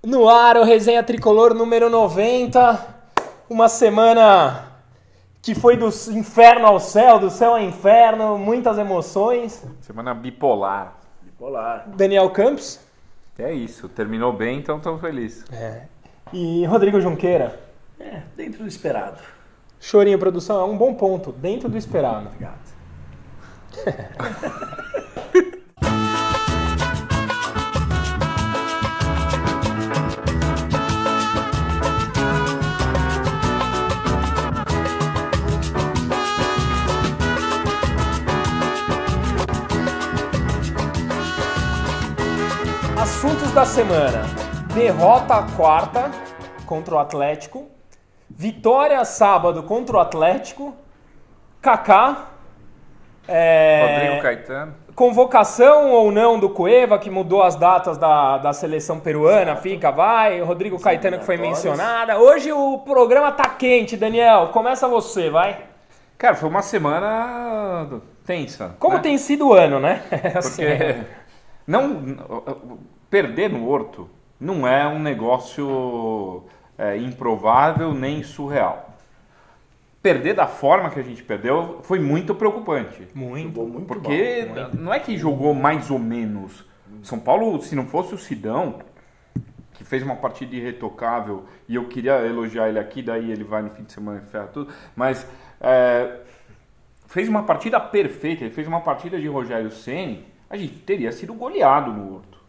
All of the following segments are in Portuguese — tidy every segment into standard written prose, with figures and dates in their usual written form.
No ar, o Resenha Tricolor número 90. Uma semana que foi do inferno ao céu, do céu ao inferno, muitas emoções. Semana bipolar. Daniel Campos. É isso, terminou bem, então estamos felizes. E Rodrigo Junqueira. Dentro do esperado. Chorinho Produção, é um bom ponto, dentro do esperado. Obrigado. Assuntos da semana. Derrota quarta contra o Atlético. Vitória sábado contra o Atlético. Kaká. Rodrigo Caetano. Convocação ou não do Cueva, que mudou as datas da seleção peruana. Fica, vai. O Rodrigo Caetano, que foi mencionada. Hoje o programa tá quente, Daniel. Começa você, vai. Cara, foi uma semana tensa. Como né? tem sido o ano, né? Porque perder no Horto não é um negócio improvável nem surreal. Perder da forma que a gente perdeu foi muito preocupante. Muito. Porque não é que jogou mais ou menos. São Paulo, se não fosse o Sidão, que fez uma partida irretocável, e eu queria elogiar ele aqui, daí ele vai no fim de semana e ferra tudo, mas fez uma partida perfeita, ele fez uma partida de Rogério Ceni, a gente teria sido goleado no Horto.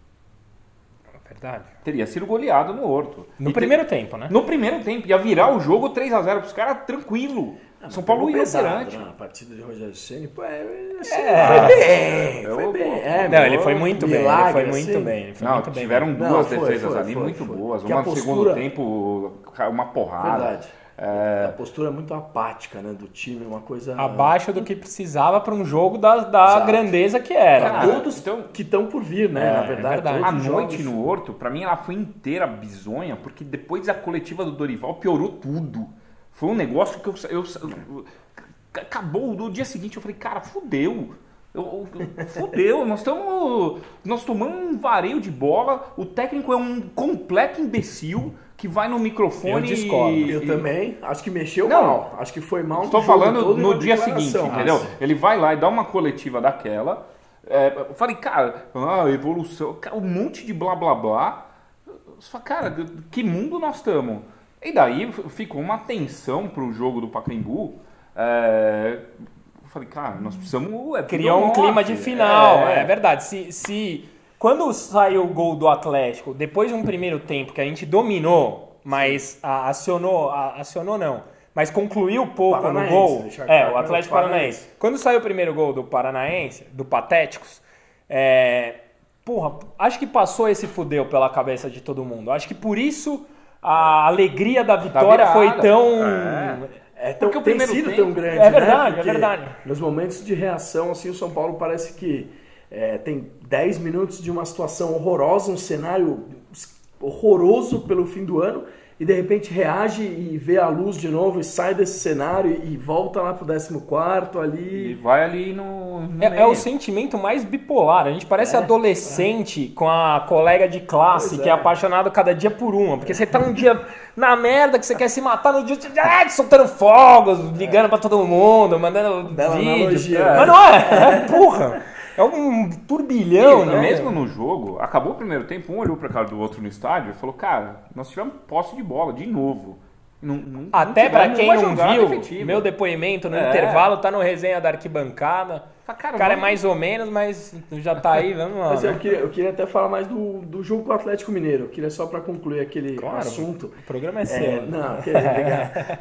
Verdade. Teria sido goleado no Horto. No primeiro tempo, né? No primeiro tempo. Ia virar o jogo 3-0 pros caras tranquilo. São Paulo inoperante. A partida de Rogério Ceni, foi bem. Não, ele foi muito bem. Ele foi assim. muito bem. Ele foi muito bem. Tiveram duas Foi, defesas foi, ali foi, muito foi. boas. Que Uma a no postura- segundo tempo, uma porrada. Verdade. A postura é muito apática, né, do time, uma coisa... Abaixo do que precisava para um jogo da Exato. grandeza que era. Cara, Todos então- que estão por vir, né, na verdade. verdade. todos A os noite jogos- no Horto, pra mim, ela foi inteira bizonha, porque depois da coletiva do Dorival piorou tudo. Foi um negócio que acabou no dia seguinte, eu falei, cara, fudeu. Fudeu, nós tomamos um vareio de bola, o técnico é um completo imbecil que vai no microfone Eu discordo. Eu também, acho que mexeu Não. mal. Acho que foi mal. Estou no jogo falando todo e no na dia declaração. seguinte, entendeu? Ele vai lá e dá uma coletiva daquela. Eu falei, cara, evolução, um monte de blá blá blá. Eu falei, cara, que mundo nós estamos? E daí ficou uma tensão pro jogo do Pacaembu. Eu falei, cara, nós precisamos... Criou um clima de final. É verdade. Quando saiu o gol do Atlético, depois de um primeiro tempo que a gente dominou, mas acionou não, mas concluiu pouco no Paranaense, gol. deixar claro, O Atlético Paranaense. Quando saiu o primeiro gol do Paranaense, do Patéticos, acho que passou esse fudeu pela cabeça de todo mundo. Acho que por isso a alegria da vitória virada. foi tão... Porque o tem primeiro sido tempo- tão grande, É verdade, né? Porque é verdade. Nos momentos de reação, assim, o São Paulo parece que tem 10 minutos de uma situação horrorosa, um cenário horroroso pelo fim do ano, e de repente reage e vê a luz de novo e sai desse cenário e volta lá pro 14º E ali. vai ali no É meio. o sentimento mais bipolar. A gente parece adolescente com a colega de classe Pois que é é. apaixonado cada dia por uma. Porque você tá um dia na merda que você quer se matar, no dia você soltando fogos, ligando pra todo mundo, mandando Bela vídeo. analogia. Mas não é, porra. É um turbilhão, E, né? mesmo no jogo, acabou o primeiro tempo, um olhou pra cara do outro no estádio e falou, cara, nós tivemos posse de bola de novo. Até pra tivemos quem uma não jogada viu, efetiva. meu depoimento no É. intervalo tá no resenha da arquibancada. Fala, O cara é vamos- mais ou menos, mas já tá aí, vamos lá. Mas né? eu queria até falar mais do jogo com o Atlético Mineiro. Eu queria só para concluir aquele Claro, assunto. O programa é seu.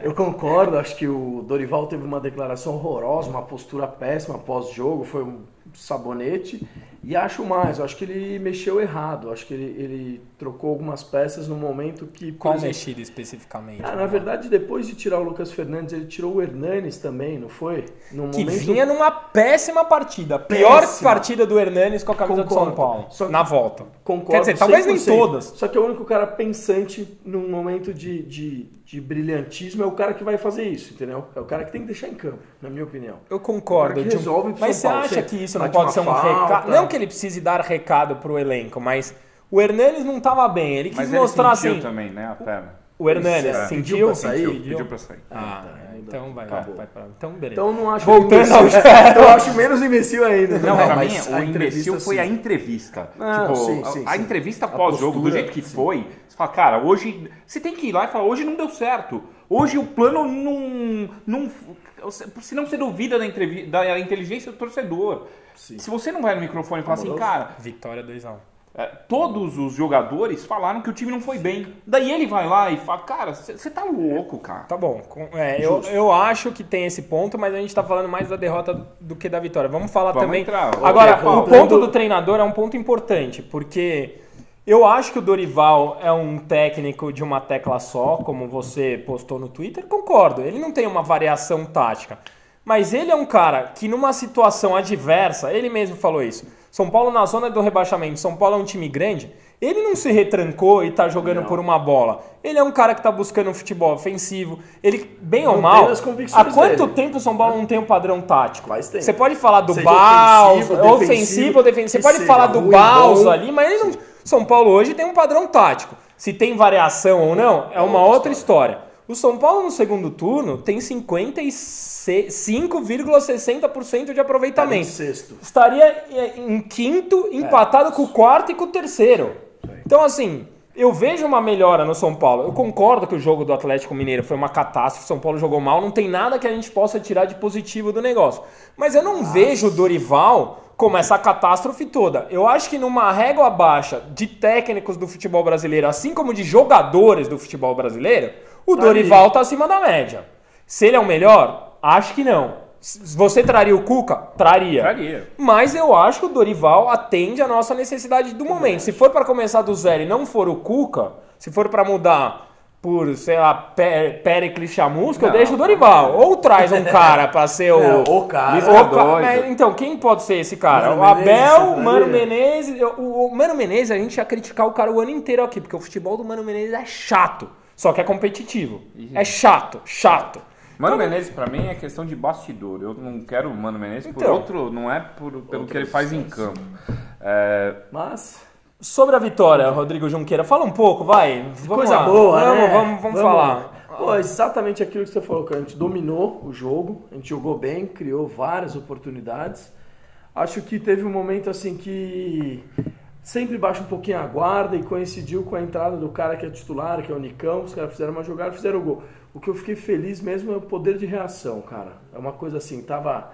Eu concordo, acho que o Dorival teve uma declaração horrorosa, uma postura péssima pós-jogo, foi um sabonete. E acho mais, eu acho que ele mexeu errado, acho que ele trocou algumas peças no momento que... por Qual exemplo, mexida especificamente? na verdade, depois de tirar o Lucas Fernandes, ele tirou o Hernanes também, não foi? Num Que momento... vinha numa péssima partida. Pior Péssima. partida do Hernanes com a camisa do São Concordo. Paulo. Só que- Na volta. Concordo, Quer dizer, talvez nem 100%. todas. Só que é o único cara pensante num momento de brilhantismo é o cara que vai fazer isso, entendeu? É o cara que tem que deixar em campo, na minha opinião. Eu concordo. O cara que resolve pro Mas você São Paulo. acha Você que isso não bate pode uma ser um falta. recado? Não que ele precise dar recado pro elenco, mas O Hernanes não tava bem, ele quis Mas mostrar ele sentiu assim... também, né, a perna. O Hernanes sentiu? Pediu pra sair. Então vai pra... Então beleza. Então não acho Voltando ao então eu acho menos imbecil ainda. Não, pra mim, mas o imbecil foi a entrevista. A entrevista pós-jogo, do jeito que foi, você fala, cara, hoje... Você tem que ir lá e falar, hoje não deu certo. Hoje o plano não senão você duvida da inteligência do torcedor. Sim. Se você não vai no microfone e fala assim, cara... Vitória 2-1. Todos os jogadores falaram que o time não foi bem. Daí ele vai lá e fala, cara, você tá louco, cara. Tá bom. Eu acho que tem esse ponto, mas a gente tá falando mais da derrota do que da vitória. Vamos falar também... Agora, o ponto do treinador é um ponto importante, porque eu acho que o Dorival é um técnico de uma tecla só, como você postou no Twitter, concordo. Ele não tem uma variação tática. Mas ele é um cara que numa situação adversa, ele mesmo falou isso, São Paulo na zona do rebaixamento, São Paulo é um time grande, ele não se retrancou e tá jogando por uma bola. Ele é um cara que tá buscando um futebol ofensivo, ele, bem ou mal, há quanto tempo o São Paulo não tem um padrão tático? Você pode falar do Baus, ofensivo ou defensivo, você pode falar do Baus ali, mas ele não... São Paulo hoje tem um padrão tático. Se tem variação ou não, é uma outra história. O São Paulo no segundo turno tem 55,60% de aproveitamento. Estaria em quinto, empatado com o quarto e com o terceiro. Então, assim, eu vejo uma melhora no São Paulo. Eu concordo que o jogo do Atlético Mineiro foi uma catástrofe. O São Paulo jogou mal. Não tem nada que a gente possa tirar de positivo do negócio. Mas eu não vejo o Dorival como essa catástrofe toda. Eu acho que numa régua baixa de técnicos do futebol brasileiro, assim como de jogadores do futebol brasileiro, o Dorival está acima da média. Se ele é o melhor? Acho que não. Você traria o Cuca? Traria. Mas eu acho que o Dorival atende a nossa necessidade do momento. Se for para começar do zero e não for o Cuca, se for para mudar por, sei lá, Péricles Chamusca, eu deixo o Dorival. Ou traz um cara para ser o cara. Então, quem pode ser esse cara? O Abel, o Mano Menezes. O Mano Menezes, a gente ia criticar o cara o ano inteiro aqui, porque o futebol do Mano Menezes é chato. Só que é competitivo. É chato. Mano Menezes, pra mim, é questão de bastidor. Eu não quero o Mano Menezes por outro... Não é pelo que ele faz em campo. Mas... Sobre a vitória, Rodrigo Junqueira, fala um pouco, vai. Coisa boa, né? Vamos falar. Pô, exatamente aquilo que você falou, que a gente dominou o jogo, a gente jogou bem, criou várias oportunidades. Acho que teve um momento assim que... Sempre baixa um pouquinho a guarda e coincidiu com a entrada do cara que é titular, que é o Nicão. Os caras fizeram uma jogada, fizeram o gol. O que eu fiquei feliz mesmo é o poder de reação, cara. É uma coisa assim, tava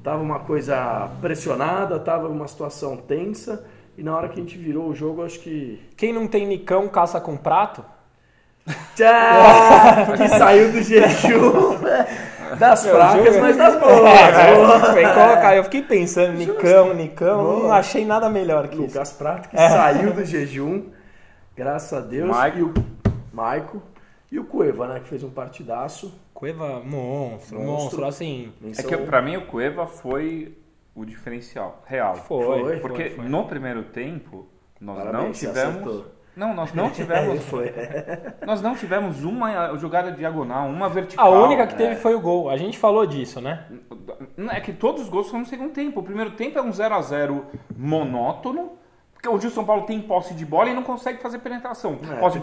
uma coisa pressionada, tava uma situação tensa. E na hora que a gente virou o jogo, acho que... Quem não tem Nicão, caça com prato? Que saiu do jejum das fracas, mas das boas. Eu fiquei pensando, Nicão, não achei nada melhor que Lucas Prato, que saiu do jejum, graças a Deus. Maico. E o Cueva, né, que fez um partidaço. Cueva, monstro, assim... É que pra mim o Cueva foi o diferencial, real. Foi. Porque no primeiro tempo, nós não tivemos uma jogada diagonal, uma vertical. A única que teve foi o gol. A gente falou disso, né? É que todos os gols foram no segundo tempo. O primeiro tempo é um 0-0 monótono, porque hoje o São Paulo tem posse de bola e não consegue fazer penetração. Posse de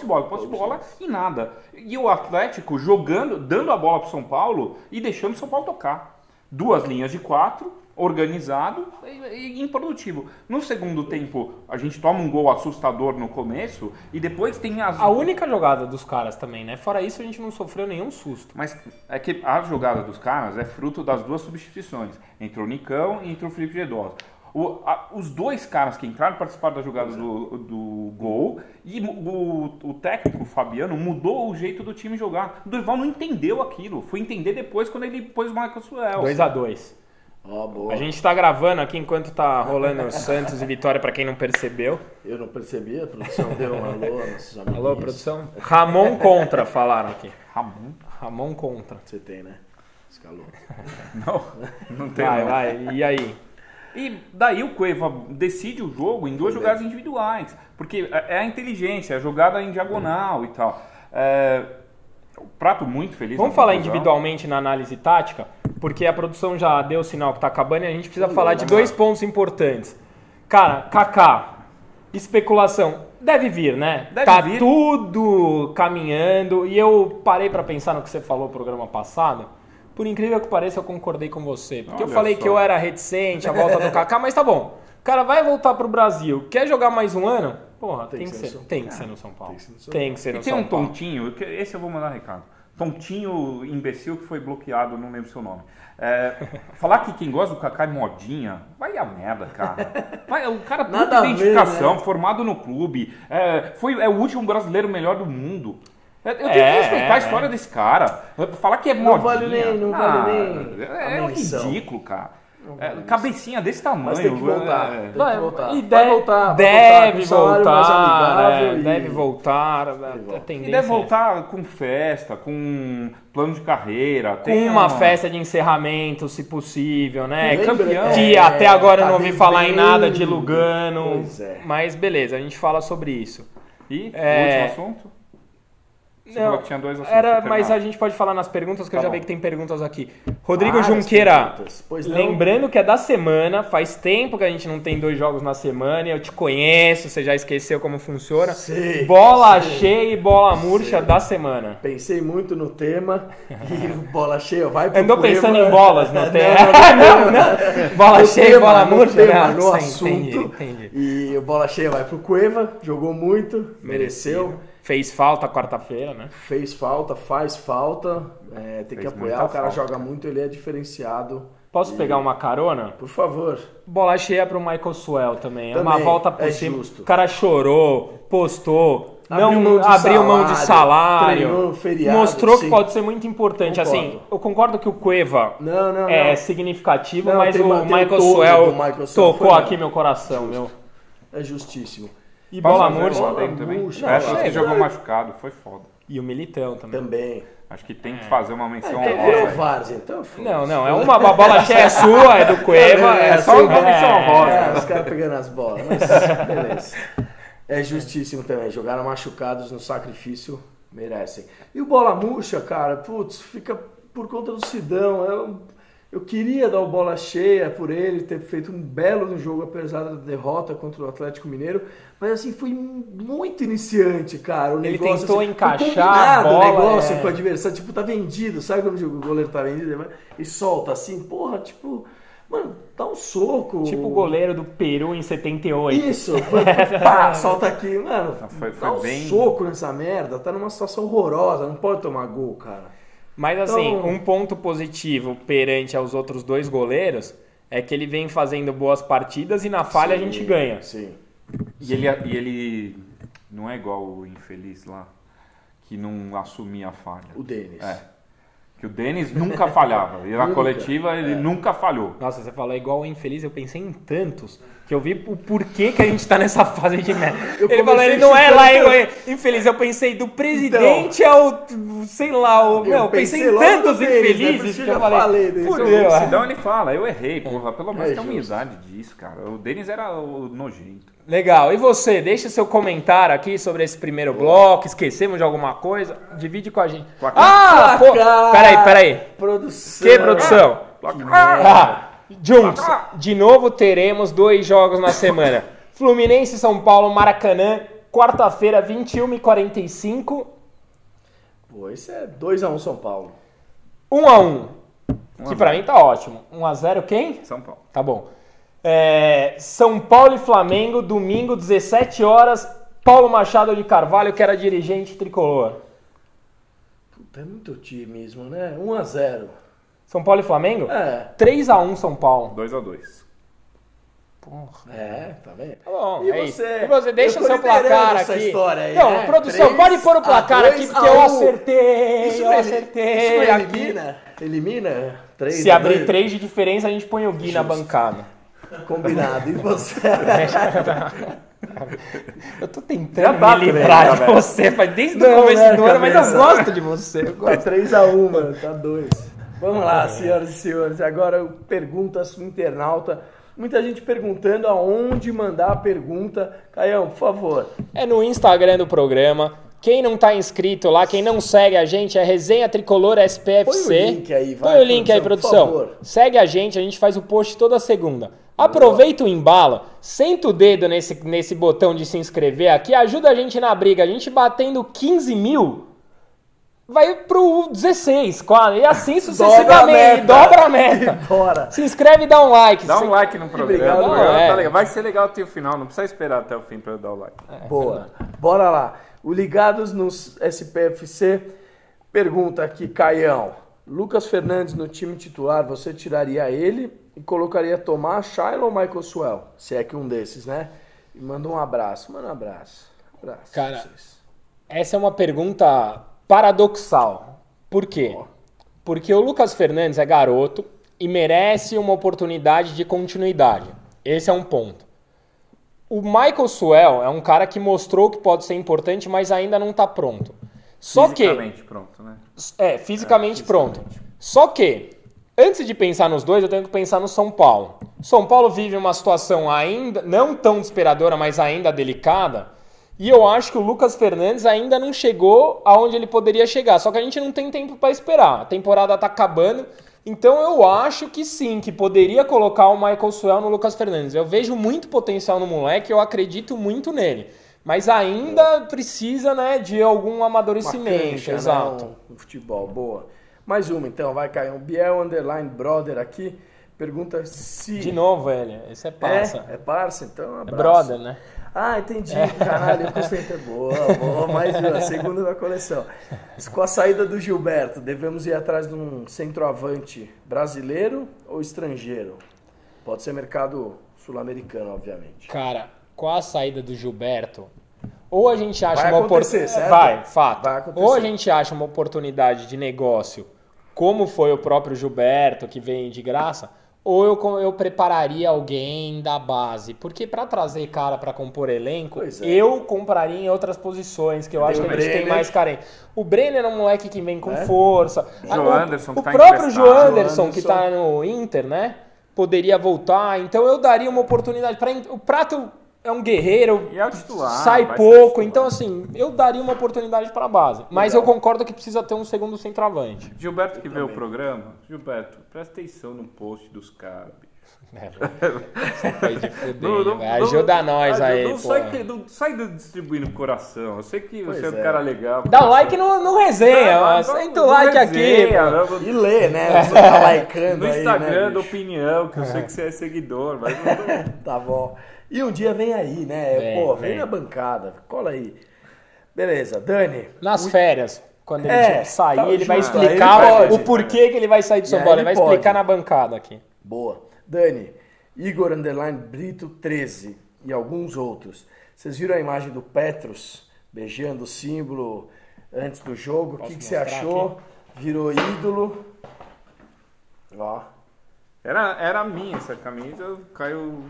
bola e nada. E o Atlético jogando, dando a bola pro São Paulo e deixando o São Paulo tocar. 2 linhas de 4, organizado e improdutivo. No segundo tempo, a gente toma um gol assustador no começo e depois tem a única jogada dos caras também, né? Fora isso, a gente não sofreu nenhum susto. Mas é que a jogada dos caras é fruto das 2 substituições. Entrou o Nicão e entrou o Felipe Gedós. Os 2 caras que entraram participaram da jogada do gol e o técnico, o Fabiano, mudou o jeito do time jogar. O Dorival não entendeu aquilo. Foi entender depois quando ele pôs o Michael Suel. 2-2. A gente tá gravando aqui enquanto tá rolando Santos e Vitória, pra quem não percebeu. Eu não percebi, a produção deu um alô a nossos amigos. Alô, produção? Ramon contra, falaram aqui. Ramon contra. Você tem, né? Escalou. Não tem. Vai. E aí? E daí o Cueva decide o jogo em 2 jogadas individuais, porque é a inteligência, a jogada em diagonal e tal. O Prato muito feliz. Vamos falar individualmente na análise tática, porque a produção já deu o sinal que está acabando e a gente precisa falar de 2 pontos importantes. Cara, Kaká, Especulação. Deve vir, né? Deve vir. Tudo caminhando. E eu parei pra pensar no que você falou no programa passado. Por incrível que pareça, eu concordei com você. Porque eu Olha falei só. que eu era reticente à volta do Kaká, mas tá bom. O cara vai voltar pro Brasil. Quer jogar mais um ano? Porra, tem que ser no São Paulo. Tem que ser E no tem São um Paulo. tontinho, esse eu vou mandar recado. Tontinho imbecil que foi bloqueado, não lembro seu nome. Falar que quem gosta do Kaká é modinha, vai a merda, cara. O cara tem Nada a ver, identificação, né? formado no clube, é o último brasileiro melhor do mundo. Eu tenho que respeitar a história desse cara. Falar que é modinha. Não vale nem É a menção. ridículo, cara. Cabecinha desse tamanho. Mas tem que voltar. Tem que voltar. E Vai voltar. deve com salário mais amigável e- deve voltar. A E tendência deve voltar com festa, com plano de carreira. com uma festa de encerramento, se possível, né? Lembra? campeão. Que até agora eu não tá ouvi falar em nada de devendo. Lugano. Pois é. Mas beleza, a gente fala sobre isso. E É. o último assunto? Você Não, falou que tinha 2 assuntos pra mas terminar. a gente pode falar nas perguntas, que Tá eu já bom. vi que tem perguntas aqui. Rodrigo Várias Junqueira, perguntas. Pois não. lembrando que é da semana, faz tempo que a gente não tem 2 jogos na semana, eu te conheço, você já esqueceu como funciona. Sei, Bola sei. cheia e bola murcha Sei. da semana. Pensei muito no tema e o bola cheia vai pro Andou Cueva. pensando em bolas no tema. Não. Bola No cheia e tema, bola no murcha, tema, né? no Sim, assunto. entendi. E o bola cheia vai pro Cueva, jogou muito, mereceu. Fez falta quarta-feira, né? Fez falta, faz falta, tem que Fez apoiar, muita o cara falta. joga muito, ele é diferenciado. Posso pegar uma carona? Por favor. Bola cheia pro Michael Swell também. É uma Também, volta por é cima. justo. O cara chorou, postou, Abriu não mão de abriu mão de treinou salário. no feriado, Mostrou sim. que pode ser muito importante. Concordo. Assim, eu concordo que o Cueva Não. é significativo, Não, mas tem o o Michael todo Swell do Michael Swell tocou foi aqui meu coração, meu. É justíssimo. E bola Posso fazer murcha. um Bola adendo também? murcha, Essa bola que murcha. jogou machucado, foi foda. E o Militão também. Também. Acho que tem que fazer uma menção Virou honrosa. várzea, então foda-se. Não, é uma a bola cheia é sua, é do Cueva, é só assim, uma menção honrosa. Os caras pegando as bolas, mas beleza. É justíssimo também. Jogaram machucados no sacrifício, merecem. E o bola murcha, cara, putz, fica por conta do Sidão. Eu queria dar o bola cheia por ele, ter feito um belo jogo, apesar da derrota contra o Atlético Mineiro. Mas assim, foi muito iniciante, cara. O Ele negócio, tentou assim, encaixar foi combinado a bola, o negócio é. com o adversário. Tipo, tá vendido. Sabe quando o goleiro tá vendido? E solta assim, porra, tipo... Mano, dá um soco. Tipo o goleiro do Peru em 78. Isso, pá, solta aqui, mano. Foi dá um bem- soco nessa merda, tá numa situação horrorosa, não pode tomar gol, cara. Mas assim, Então- um ponto positivo perante aos outros 2 goleiros é que ele vem fazendo boas partidas e na falha a gente ganha. Sim. E ele não é igual o infeliz lá, que não assumia a falha. O Denis. Que o Denis nunca falhava. E na Nunca, coletiva ele nunca falhou. Nossa, você falou igual o infeliz, eu pensei em tantos que eu vi o porquê que a gente tá nessa fase de merda. Ele falou, comecei ele não é lá chutando- infeliz, eu pensei do presidente ao, sei lá, eu pensei em logo tantos no Denis, né? Por infelizes isso que que eu eu já falei, falei desse. fudeu. O Sidão ele fala, eu errei, porra. Pelo menos É tem justo. humildade disso, cara. O Denis era o nojento. Legal, e você, deixa seu comentário aqui sobre esse primeiro bloco, esquecemos de alguma coisa, divide com a gente. Placar. Pô, peraí. Produção. Que produção? Placar. Juntos, de novo teremos 2 jogos na semana. Fluminense e São Paulo, Maracanã, quarta-feira, 21h45, Pô, isso é 2-1 São Paulo. 1-1. Que pra mim tá ótimo. 1-0 quem? São Paulo. Tá bom. São Paulo e Flamengo, domingo, 17 horas. Paulo Machado de Carvalho, que era dirigente tricolor. Puta, é muito otimismo, né? 1-0. São Paulo e Flamengo? É. 3-1 São Paulo. 2-2. Tá vendo? Tá bom, E é isso. você? E você deixa Eu o tô seu placar liderando aqui. essa história aí, Não, né? produção, 3 pode pôr o placar a aqui, 2 porque a eu 1. acertei. Isso Eu acertei Isso aqui. elimina 3 Se abrir 3 de diferença, a gente põe o Gui na bancada. Combinado. E você? Eu tô tentando tá me livrar também, de velho. você desde o Não, começo né, do ano, mas eu cabeça? gosto de você. Eu Tá gosto. 3-1, mano. Tá 2. Vamos lá, senhoras e senhores. Agora, perguntas do internauta. Muita gente perguntando aonde mandar a pergunta. Caião, por favor. É no Instagram do programa. Quem não tá inscrito lá, quem não segue a gente, é Resenha Tricolor SPFC. Põe o link aí, vai, Põe o link aí, produção, produção. por favor. Segue a gente faz o post toda segunda. Aproveita o embalo, senta o dedo nesse botão de se inscrever aqui, ajuda a gente na briga. A gente batendo 15 mil, vai pro 16 quase, e assim sucessivamente. Dobra a meta. Bora. Se inscreve e dá um like. Dá um like no programa. Obrigado, Tá legal. Vai ser legal até o final, não precisa esperar até o fim para dar o like. Boa. Bora lá. O Ligados nos SPFC pergunta aqui, Caião. Lucas Fernandes no time titular, você tiraria ele e colocaria Tomás, Shailon ou Michael Suel? Se é que um desses, né? E manda um abraço. Manda um abraço. Cara, essa é uma pergunta paradoxal. Por quê? Porque o Lucas Fernandes é garoto e merece uma oportunidade de continuidade. Esse é um ponto. O Michael Suel é um cara que mostrou que pode ser importante, mas ainda não está pronto. Fisicamente pronto, né? Fisicamente pronto. Só que, antes de pensar nos dois, eu tenho que pensar no São Paulo. São Paulo vive uma situação ainda, não tão desesperadora, mas ainda delicada. E eu acho que o Lucas Fernandes ainda não chegou aonde ele poderia chegar. Só que a gente não tem tempo para esperar. A temporada está acabando. Então eu acho que sim, que poderia colocar o Michael Suel no Lucas Fernandes. Eu vejo muito potencial no moleque, eu acredito muito nele. Mas ainda precisa, né, de algum amadurecimento. Cancha, exato. Né, um futebol, boa. Mais uma então, vai cair um Biel _ Brother aqui. Pergunta se... De novo, velho. Esse é parça. É parça, então um abraço. É brother, né? Ah, entendi. Caralho, eu conceito é boa. Mais uma, segunda da coleção. Com a saída do Gilberto, devemos ir atrás de um centroavante brasileiro ou estrangeiro? Pode ser mercado sul-americano, obviamente. Cara, com a saída do Gilberto, ou a gente acha vai uma oportunidade. Vai, fato. Vai acontecer. Ou a gente acha uma oportunidade de negócio, como foi o próprio Gilberto, que vem de graça, ou eu prepararia alguém da base. Porque para trazer cara para compor elenco, eu compraria em outras posições, que eu acho que a gente tem mais carência. O Brenner é um moleque que vem com força. O próprio Joanderson, que está no Inter, né? Poderia voltar. Então eu daria uma oportunidade. O Prato é um guerreiro, sai pouco. Então, assim, eu daria uma oportunidade para a base. Mas eu concordo que precisa ter um segundo centroavante. Gilberto que vê o programa, Gilberto, presta atenção no post dos caras. Você foi de fuder, ajuda nós aí, não sai distribuindo coração. Eu sei que você é um cara legal. Dá like no resenha, senta o like aqui. E lê, né? Você tá likeando no aí, Instagram né, da Opinião, que eu sei que você é seguidor. Mas tá bom. E um dia vem aí, né? Vem na bancada, cola aí. Beleza, Dani. Nas férias, quando ele sair, ele vai explicar o porquê que ele vai sair de São Paulo. Ele vai explicar na bancada aqui. Boa. Dani, Igor _ Brito 13 e alguns outros. Vocês viram a imagem do Petros beijando o símbolo antes do jogo? O que você achou? Aqui? Virou ídolo. Ó. Era minha essa camisa, o Caio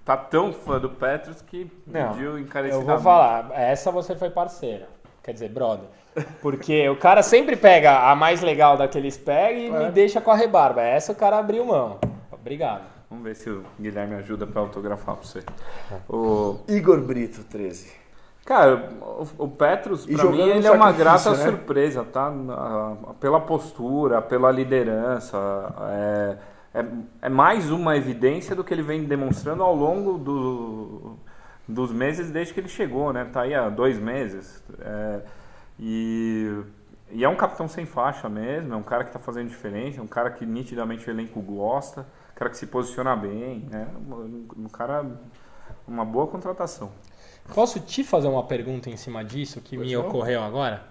tá tão fã do Petros que pediu encarecidamente. Eu vou falar, essa você foi parceira, quer dizer, brother. Porque o cara sempre pega a mais legal daqueles pega e me deixa com a rebarba. Essa o cara abriu mão. Obrigado. Vamos ver se o Guilherme ajuda pra autografar pra você. Igor Brito 13. Cara, o Petros, pra mim, ele é uma grata surpresa, tá? Pela postura, pela liderança, é mais uma evidência do que ele vem demonstrando ao longo dos meses desde que ele chegou, né? Tá aí há 2 meses. E é um capitão sem faixa mesmo, é um cara que tá fazendo diferença, é um cara que nitidamente o elenco gosta, um cara que se posiciona bem, né? Um cara, uma boa contratação. Posso te fazer uma pergunta em cima disso que me ocorreu agora?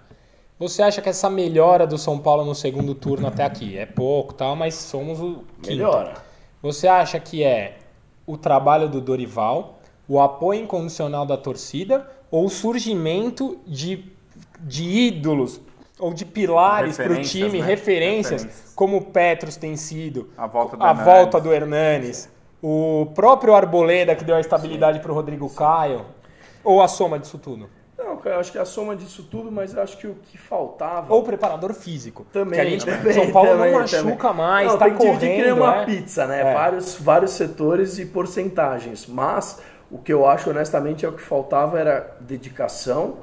Você acha que essa melhora do São Paulo no segundo turno até aqui é pouco, tal, mas somos o quinto. Melhora. Você acha que é o trabalho do Dorival, o apoio incondicional da torcida ou o surgimento de ídolos ou de pilares para o time, referências, como o Petros tem sido, a volta do Hernanes, o próprio Arboleda que deu a estabilidade para o Rodrigo Caio, ou a soma disso tudo? Não, eu acho que é a soma disso tudo, mas eu acho que o que faltava... Ou preparador físico. Também. São Paulo não machuca mais, está correndo. Tem que uma pizza, né? Vários setores e porcentagens. Mas o que eu acho, honestamente, é o que faltava era dedicação,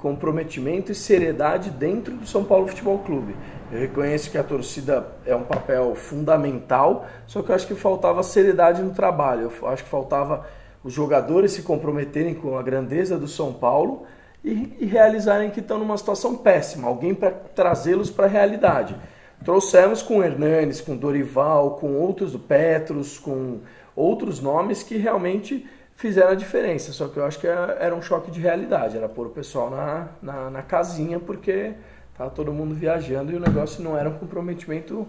comprometimento e seriedade dentro do São Paulo Futebol Clube. Eu reconheço que a torcida é um papel fundamental, só que eu acho que faltava seriedade no trabalho. Eu acho que faltava os jogadores se comprometerem com a grandeza do São Paulo e realizarem que estão numa situação péssima, alguém para trazê-los para a realidade. Trouxemos com o Hernanes, com o Dorival, com outros do Petros, com outros nomes que realmente fizeram a diferença, só que eu acho que era um choque de realidade, era pôr o pessoal na casinha, porque estava todo mundo viajando e o negócio não era um comprometimento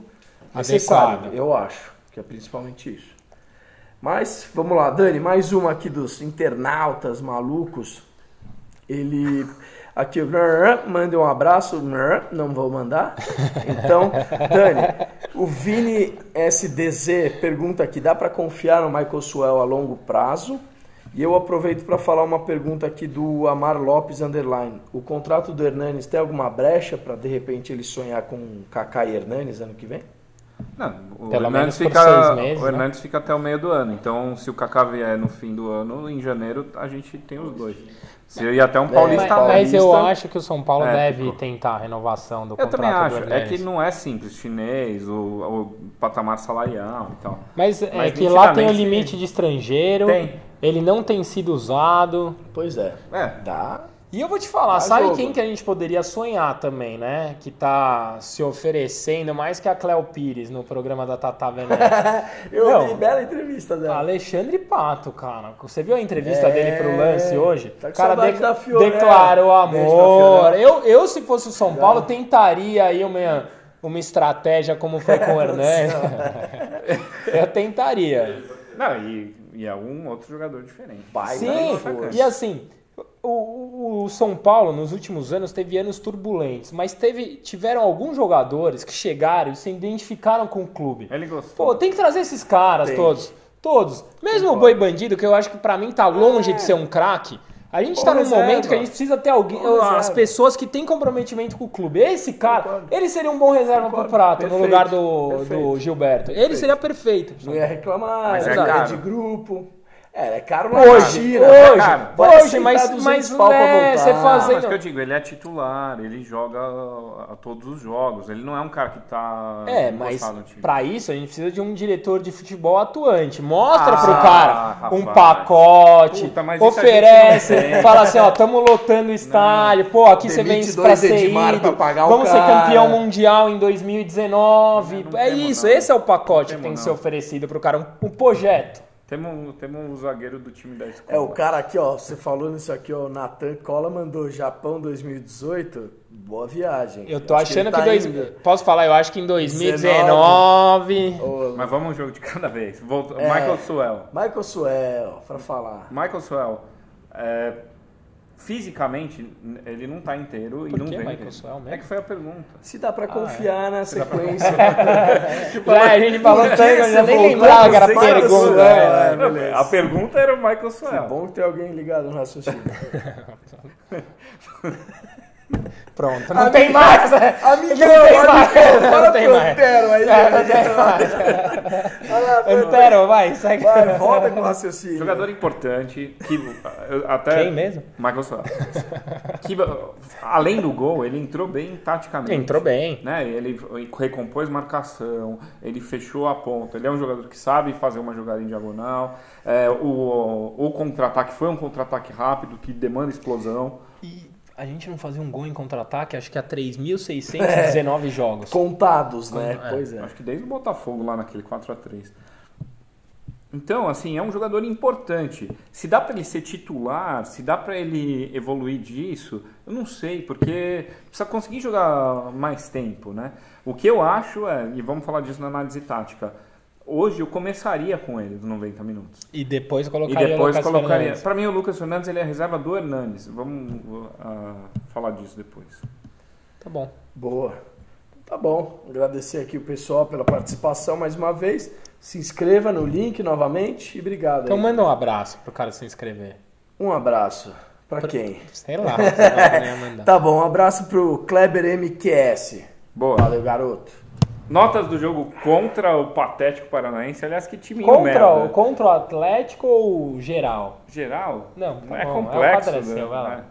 necessário, eu acho, que é principalmente isso. Mas, vamos lá, Dani, mais uma aqui dos internautas malucos. Ele aqui, manda um abraço, não vou mandar. Então, Dani, o Vini SDZ pergunta aqui, dá para confiar no Michael Suel a longo prazo? E eu aproveito para falar uma pergunta aqui do Amar Lopes Underline. O contrato do Hernanes tem alguma brecha para, de repente, ele sonhar com Kaká e Hernanes ano que vem? Não, Pelo menos por 6 meses, o Hernanes fica até o meio do ano. Então, se o Kaká vier no fim do ano, em janeiro, a gente tem os dois. Seria até um paulista. Mas eu acho que o São Paulo deve tentar a renovação do contrato do Hernanes. Eu também acho. É que não é simples. Chinês, o patamar salarial e tal. Mas é que lá tem o limite de estrangeiro. Tem. Ele não tem sido usado. Pois é. Dá. E eu vou te falar, sabe quem que a gente poderia sonhar também, né? Que tá se oferecendo mais que a Cléo Pires no programa da Tata Werneck. Eu vi bela entrevista dela. Alexandre Pato, cara. Você viu a entrevista dele pro Lance hoje? Tá o cara da Fiorella. declarou amor. Eu, se fosse o São Paulo, tentaria aí uma estratégia como foi com o Hernani. Eu tentaria. Não, e algum outro jogador diferente. Sim, e assim... O São Paulo, nos últimos anos, teve anos turbulentos, mas tiveram alguns jogadores que chegaram e se identificaram com o clube. Ele gostou. Pô, tem que trazer esses caras todos. Mesmo o Boi Bandido, que eu acho que pra mim tá longe de ser um craque, a gente tá num momento que a gente precisa ter alguém, as pessoas que têm comprometimento com o clube. Esse cara, ele seria um bom reserva pro Prato, no lugar do Gilberto. Ele seria perfeito. Não ia reclamar, mas é caro. De grupo. É caro na China. Hoje, mas você fazendo... Mas que eu digo, ele é titular, ele joga a todos os jogos, ele não é um cara que tá mas no time. Pra isso a gente precisa de um diretor de futebol atuante. Mostra pro cara um pacote, oferece, fala assim, ó, tamo lotando o estádio, pô, aqui você vem pra ser ídolo, vamos ser campeão mundial em 2019. Esse é o pacote que tem que ser oferecido pro cara, um projeto. Temos um zagueiro do time da escola. O cara aqui, ó, você falou nisso aqui, ó, o Nathan Cola mandou Japão 2018, boa viagem. Eu tô achando que posso falar, eu acho que em 2019... Mas vamos um jogo de cada vez. Michael Suel, pra falar. Michael Suel, fisicamente, ele não tá inteiro e não vem. Michael Suel mesmo? É que foi a pergunta. Se dá pra confiar na sequência. A gente falou tanto, eu já nem lembrava que era pergunta. A pergunta era o Michael Suel. Que bom ter alguém ligado no raciocínio. Pronto, não tem mais. Não tem mais. Antero, vai, segue. Vai, volta com o raciocínio. Jogador importante. Até quem mesmo? Michael Suel. Que, além do gol, ele entrou bem taticamente. Entrou bem. Né? Ele recompôs marcação, ele fechou a ponta. Ele é um jogador que sabe fazer uma jogada em diagonal. O contra-ataque foi um contra-ataque rápido, que demanda explosão. E a gente não fazia um gol em contra-ataque, acho que há 3.619 jogos. Contados, né? Pois é. Acho que desde o Botafogo lá naquele 4-3. Então, assim, é um jogador importante. Se dá para ele ser titular, se dá para ele evoluir disso, eu não sei, porque precisa conseguir jogar mais tempo, né? O que eu acho e vamos falar disso na análise tática, hoje eu começaria com ele nos 90 minutos. E depois colocaria o Lucas Fernandes. Para mim o Lucas Fernandes ele é a reserva do Hernanes. Vamos falar disso depois. Tá bom. Boa. Tá bom. Agradecer aqui o pessoal pela participação mais uma vez. Se inscreva no link novamente e obrigado. Então manda um abraço pro cara se inscrever. Um abraço. Pra quem? Sei lá. Você não mandar. Tá bom. Um abraço pro Kleber MQS. Boa. Valeu, garoto. Notas do jogo contra o Patético Paranaense. Aliás, que time merda. Contra o Atlético ou geral? Geral? Não, tá é bom. complexo. Vai lá.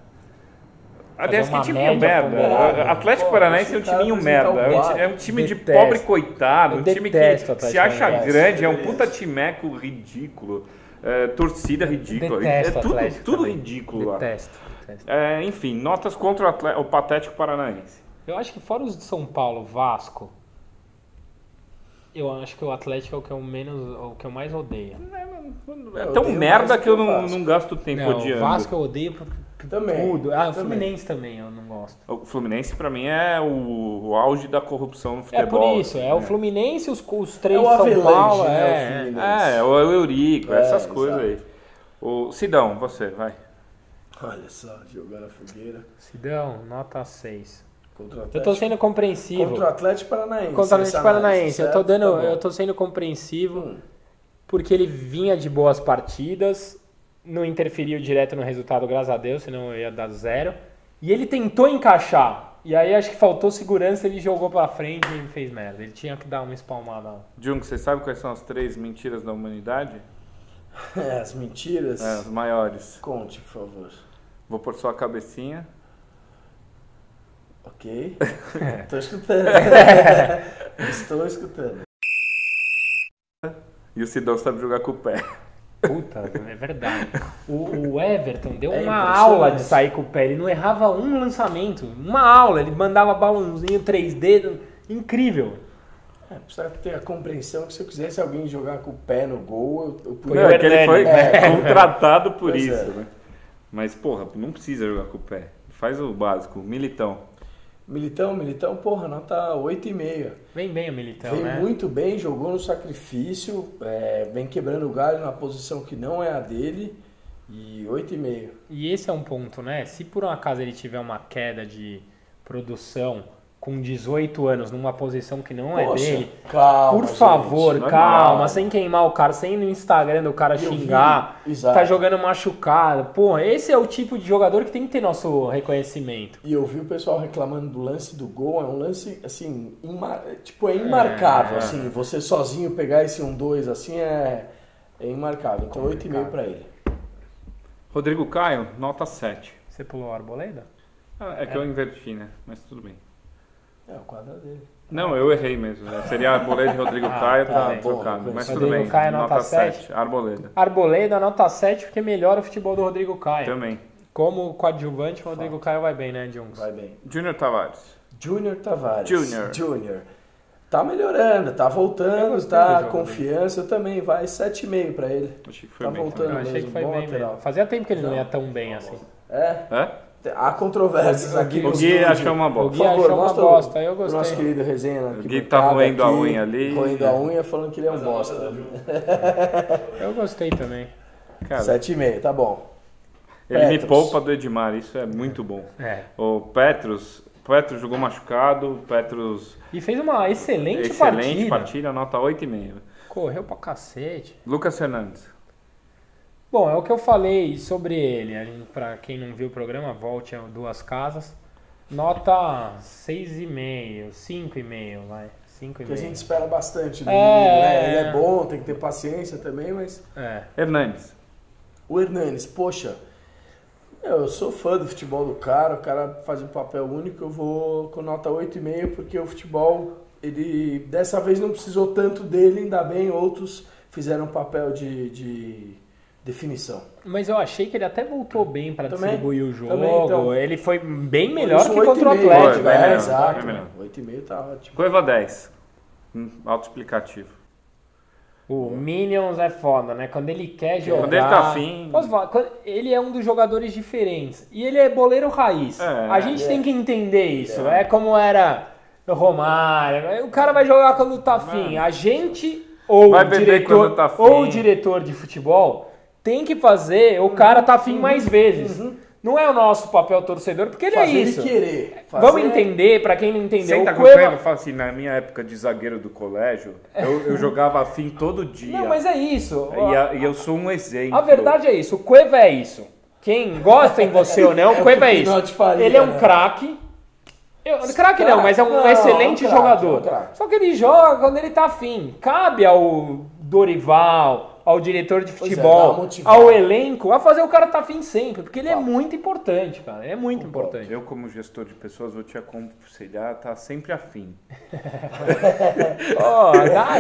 Aliás, que uma time média merda. ponderada. Atlético Paranaense é um timinho merda. É um time de Detesto. pobre coitado. Eu Um time que detesto o Atlético se acha Paranaense. grande. É um puta timeco ridículo. Torcida ridícula. Detesto É o Atlético tudo também. ridículo lá. Detesto. Enfim, notas contra o Patético Paranaense. Eu acho que fora os de São Paulo, Vasco, eu acho que o Atlético é o que eu mais odeio. É tão odeio merda mais que eu que o não, Vasco. não gasto tempo Não, o odiando. Vasco eu odeio por Também. tudo. O Também. Fluminense também eu não gosto. O Fluminense, pra mim, é o auge da corrupção no É futebol. por isso, é o Fluminense, os três É de o São Avelange, Paulo. né, o Fluminense. o Eurico, essas exato. coisas aí. O Sidão, você, vai. Olha só, jogando a fogueira. Sidão, nota 6. Contra o Eu Atlético. tô sendo compreensivo. Contra o Atlético Paranaense. Contra o Atlético essa análise, Paranaense. certo? Tá bom. Eu tô sendo compreensivo porque ele vinha de boas partidas, não interferiu direto no resultado, graças a Deus, senão eu ia dar 0. E ele tentou encaixar. E aí acho que faltou segurança, ele jogou pra frente e fez merda. Ele tinha que dar uma espalmada lá. Jung, você sabe quais são as 3 mentiras da humanidade? As mentiras. As maiores. Conte, por favor. Vou pôr só a cabecinha. Ok. Tô escutando. Estou escutando. E o Sidão sabe jogar com o pé. Puta, é verdade. O Everton deu É uma impressionante. aula de sair com o pé. Ele não errava um lançamento. Uma aula. Ele mandava balãozinho 3D. Incrível. Precisa ter a compreensão que se eu quisesse alguém jogar com o pé no gol, eu Foi podia... o É que ele foi Hernani. contratado por Pois isso, é. né? Mas, porra, não precisa jogar com o pé. Faz o básico. Militão. Militão, porra, nota 8,5. Vem bem o Militão, Vem né? muito bem, jogou no sacrifício, vem quebrando o galho na posição que não é a dele, e 8,5. E esse é um ponto, né? Se por um acaso ele tiver uma queda de produção com 18 anos numa posição que não é Poxa, dele, calma, por favor, gente, calma, normal. sem queimar o cara, sem ir no Instagram do cara Eu vi, xingar, exato. tá jogando machucado. Pô, esse é o tipo de jogador que tem que ter nosso reconhecimento. E eu vi o pessoal reclamando do lance do gol, é um lance, assim, é imarcável, assim, você sozinho pegar esse 1-2, assim, é imarcável. Então 8,5 pra ele. Rodrigo Caio, nota 7. Você pulou a Arboleda? É que eu inverti, né? Mas tudo bem. É o quadro dele. Não, eu errei mesmo. Né? Seria Arboleda e Rodrigo Caio, tá tá bem. trocado. Bom, Mas Rodrigo tudo bem. Caio, nota 7. Arboleda. Arboleda, nota 7, porque melhora o futebol do Rodrigo Caio. Também. Como coadjuvante, o Rodrigo Caio vai bem, né, Jungs? Vai bem. Júnior Tavares. Júnior Tavares. Júnior. Tá melhorando, tá Eu voltando, gostei do tá jogo confiança. Eu também, vai 7,5 pra ele. Achei que foi Tá bem. voltando. Eu achei mesmo, que foi bom bem lateral. mesmo. Fazia tempo que ele não Não. ia tão bem assim. É? Há controvérsias aqui no O Gui estúdio. achou uma O bosta. Gui Por favor, achou uma mostra bosta, eu o gostei. nosso querido resenha aqui. O Gui tá roendo a unha ali. Roendo a unha falando que ele é um bosta. Eu gostei também. Cara, 7,5, tá bom. ele me Petros. poupa do Edmar, isso é muito bom. É. O Petros jogou machucado. Petros, E fez uma excelente excelente partida. partida, nota 8,5. Correu pra cacete. Lucas Fernandes. Bom, é o que eu falei sobre ele. Pra quem não viu o programa, volte a Duas Casas. Nota 6,5, 5,5, vai. Porque a gente 5,5. espera bastante do É. menino, né? Ele é bom, tem que ter paciência também, mas... É. Hernandes. O Hernanes, poxa, eu sou fã do futebol do cara, o cara faz um papel único, eu vou com nota 8,5, porque o futebol, ele dessa vez não precisou tanto dele, ainda bem, outros fizeram um papel de definição. Mas eu achei que ele até voltou bem pra Também, distribuir o jogo. também, então. Ele foi bem Por melhor isso, que contra o 8,5, Atlético. vai né? melhor. Exato, vai melhor. 8,5 tá ótimo. Coiva 10. Autoexplicativo. O Minions é foda, né? Quando ele quer jogar... Quando ele tá afim- Posso falar? Ele é um dos jogadores diferentes. E ele é boleiro raiz. É, a gente é. tem que entender isso. É como era o Romário. O cara vai jogar quando tá afim. A gente, ou Vai o beber diretor, quando tá afim. ou o diretor de futebol, tem que fazer o cara tá afim mais vezes. Não é o nosso papel torcedor, porque ele Fazer é isso. ele querer. Vamos entender, pra quem não entendeu. Senta O com o Cueva... Cueva e fala assim, na minha época de zagueiro do colégio, eu jogava afim todo dia. Não, mas é isso. E eu sou um exemplo. A verdade é isso, o Cueva é isso. Quem gosta em você ou não, o É o Cueva é que isso. Pinotti faria, Ele é um né? craque. Craque não, mas é um Não, excelente é um craque, jogador. é um craque. Só que ele joga quando ele tá afim. Cabe ao Dorival, ao diretor de dá futebol, uma motivada. ao elenco, a fazer o cara tá afim sempre, porque ele é muito importante, cara. Ele é muito importante. Eu, como gestor de pessoas, vou te aconselhar, tá sempre afim.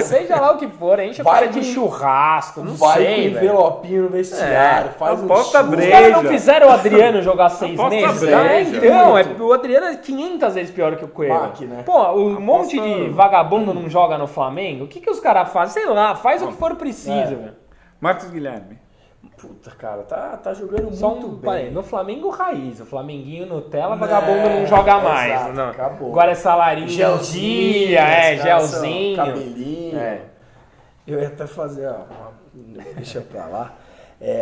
Seja lá o que for, enche o cara de churrasco, não vai sei, com velho. envelopinho no vestiário, faz um aposta churro. Os breja. caras não fizeram o Adriano jogar 6 Aposta meses? breja. Então, o Adriano é 500 vezes pior que o Coelho. Máquina. Pô, um monte de vagabundo não joga no Flamengo. O que os caras fazem? Sei lá, faz o que for preciso, velho. Marcos Guilherme. Puta, cara, tá jogando Só muito parei, bem. no Flamengo raiz, o Flamenguinho Nutella, vagabundo não joga mais. exato, Não. acabou. Agora é salarinho Gelzinho, em dia, os caras são gelzinho. cabelinho. É. Eu ia até fazer, deixa pra lá.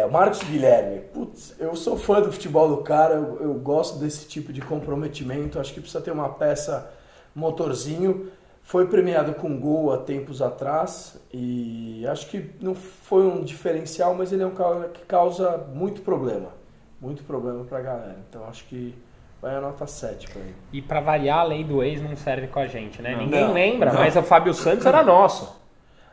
O Marcos Guilherme, putz, eu sou fã do futebol do cara, eu gosto desse tipo de comprometimento, acho que precisa ter uma peça motorzinho. Foi premiado com gol há tempos atrás e acho que não foi um diferencial, mas ele é um cara que causa muito problema pra galera. Então acho que vai a nota 7 pra ele. E pra variar, a lei do ex não serve com a gente, né? Ninguém Não. lembra, mas o Fábio Santos era nosso.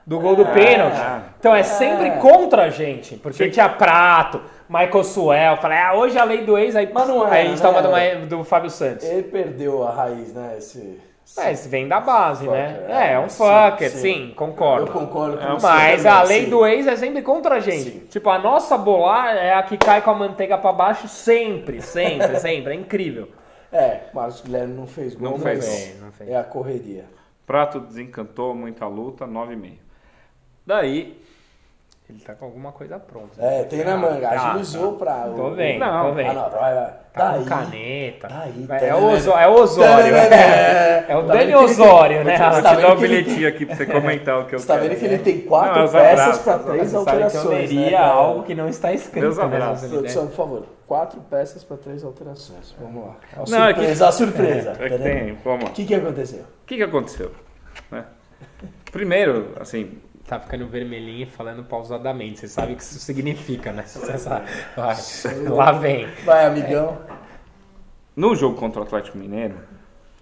Do gol do pênalti. Então é sempre contra a gente. Porque tinha Prato, Michael Suel. Falei, hoje a lei do ex. Aí, Mas não é, aí a gente né? tava do Fábio Santos. Ele perdeu a raiz, né? Isso vem da base, né? Fucker, É um sim, fucker, sim. sim, concordo. Eu concordo com você Mas também, a lei sim. do ex é sempre contra a gente. Sim. Tipo, a nossa bola é a que cai com a manteiga pra baixo sempre, sempre, sempre. É incrível. Marcos Guilherme não fez gol, Não mas fez. Não fez. é a correria. Prato desencantou, muita luta, 9,5. Daí, Ele tá com alguma coisa pronta. Tem na manga, agilizou pra... Tô vendo, Não. tô vendo. Anota, vai. Tá com caneta. Daí, É o Osório. É o Dani Osório, né? vou tá te vendo dar um que ele bilhetinho aqui pra você comentar o que eu Você tá quero. vendo que ele tem 4 Não, meus peças abraços. pra 3 Você sabe que eu alterações, leria né, cara? algo que não está escrito. Meus né, abraços. nessa Produção, ideia. por favor, 4 peças pra 3 alterações. Vamos lá. Não, é A surpresa. É que tem, vamos lá. O que aconteceu? O que aconteceu? Né? Primeiro, assim, Tá ficando vermelhinho e falando pausadamente. Você sabe o que isso significa, né? Você sabe. Vai. Lá vem. Vai, amigão. no jogo contra o Atlético Mineiro,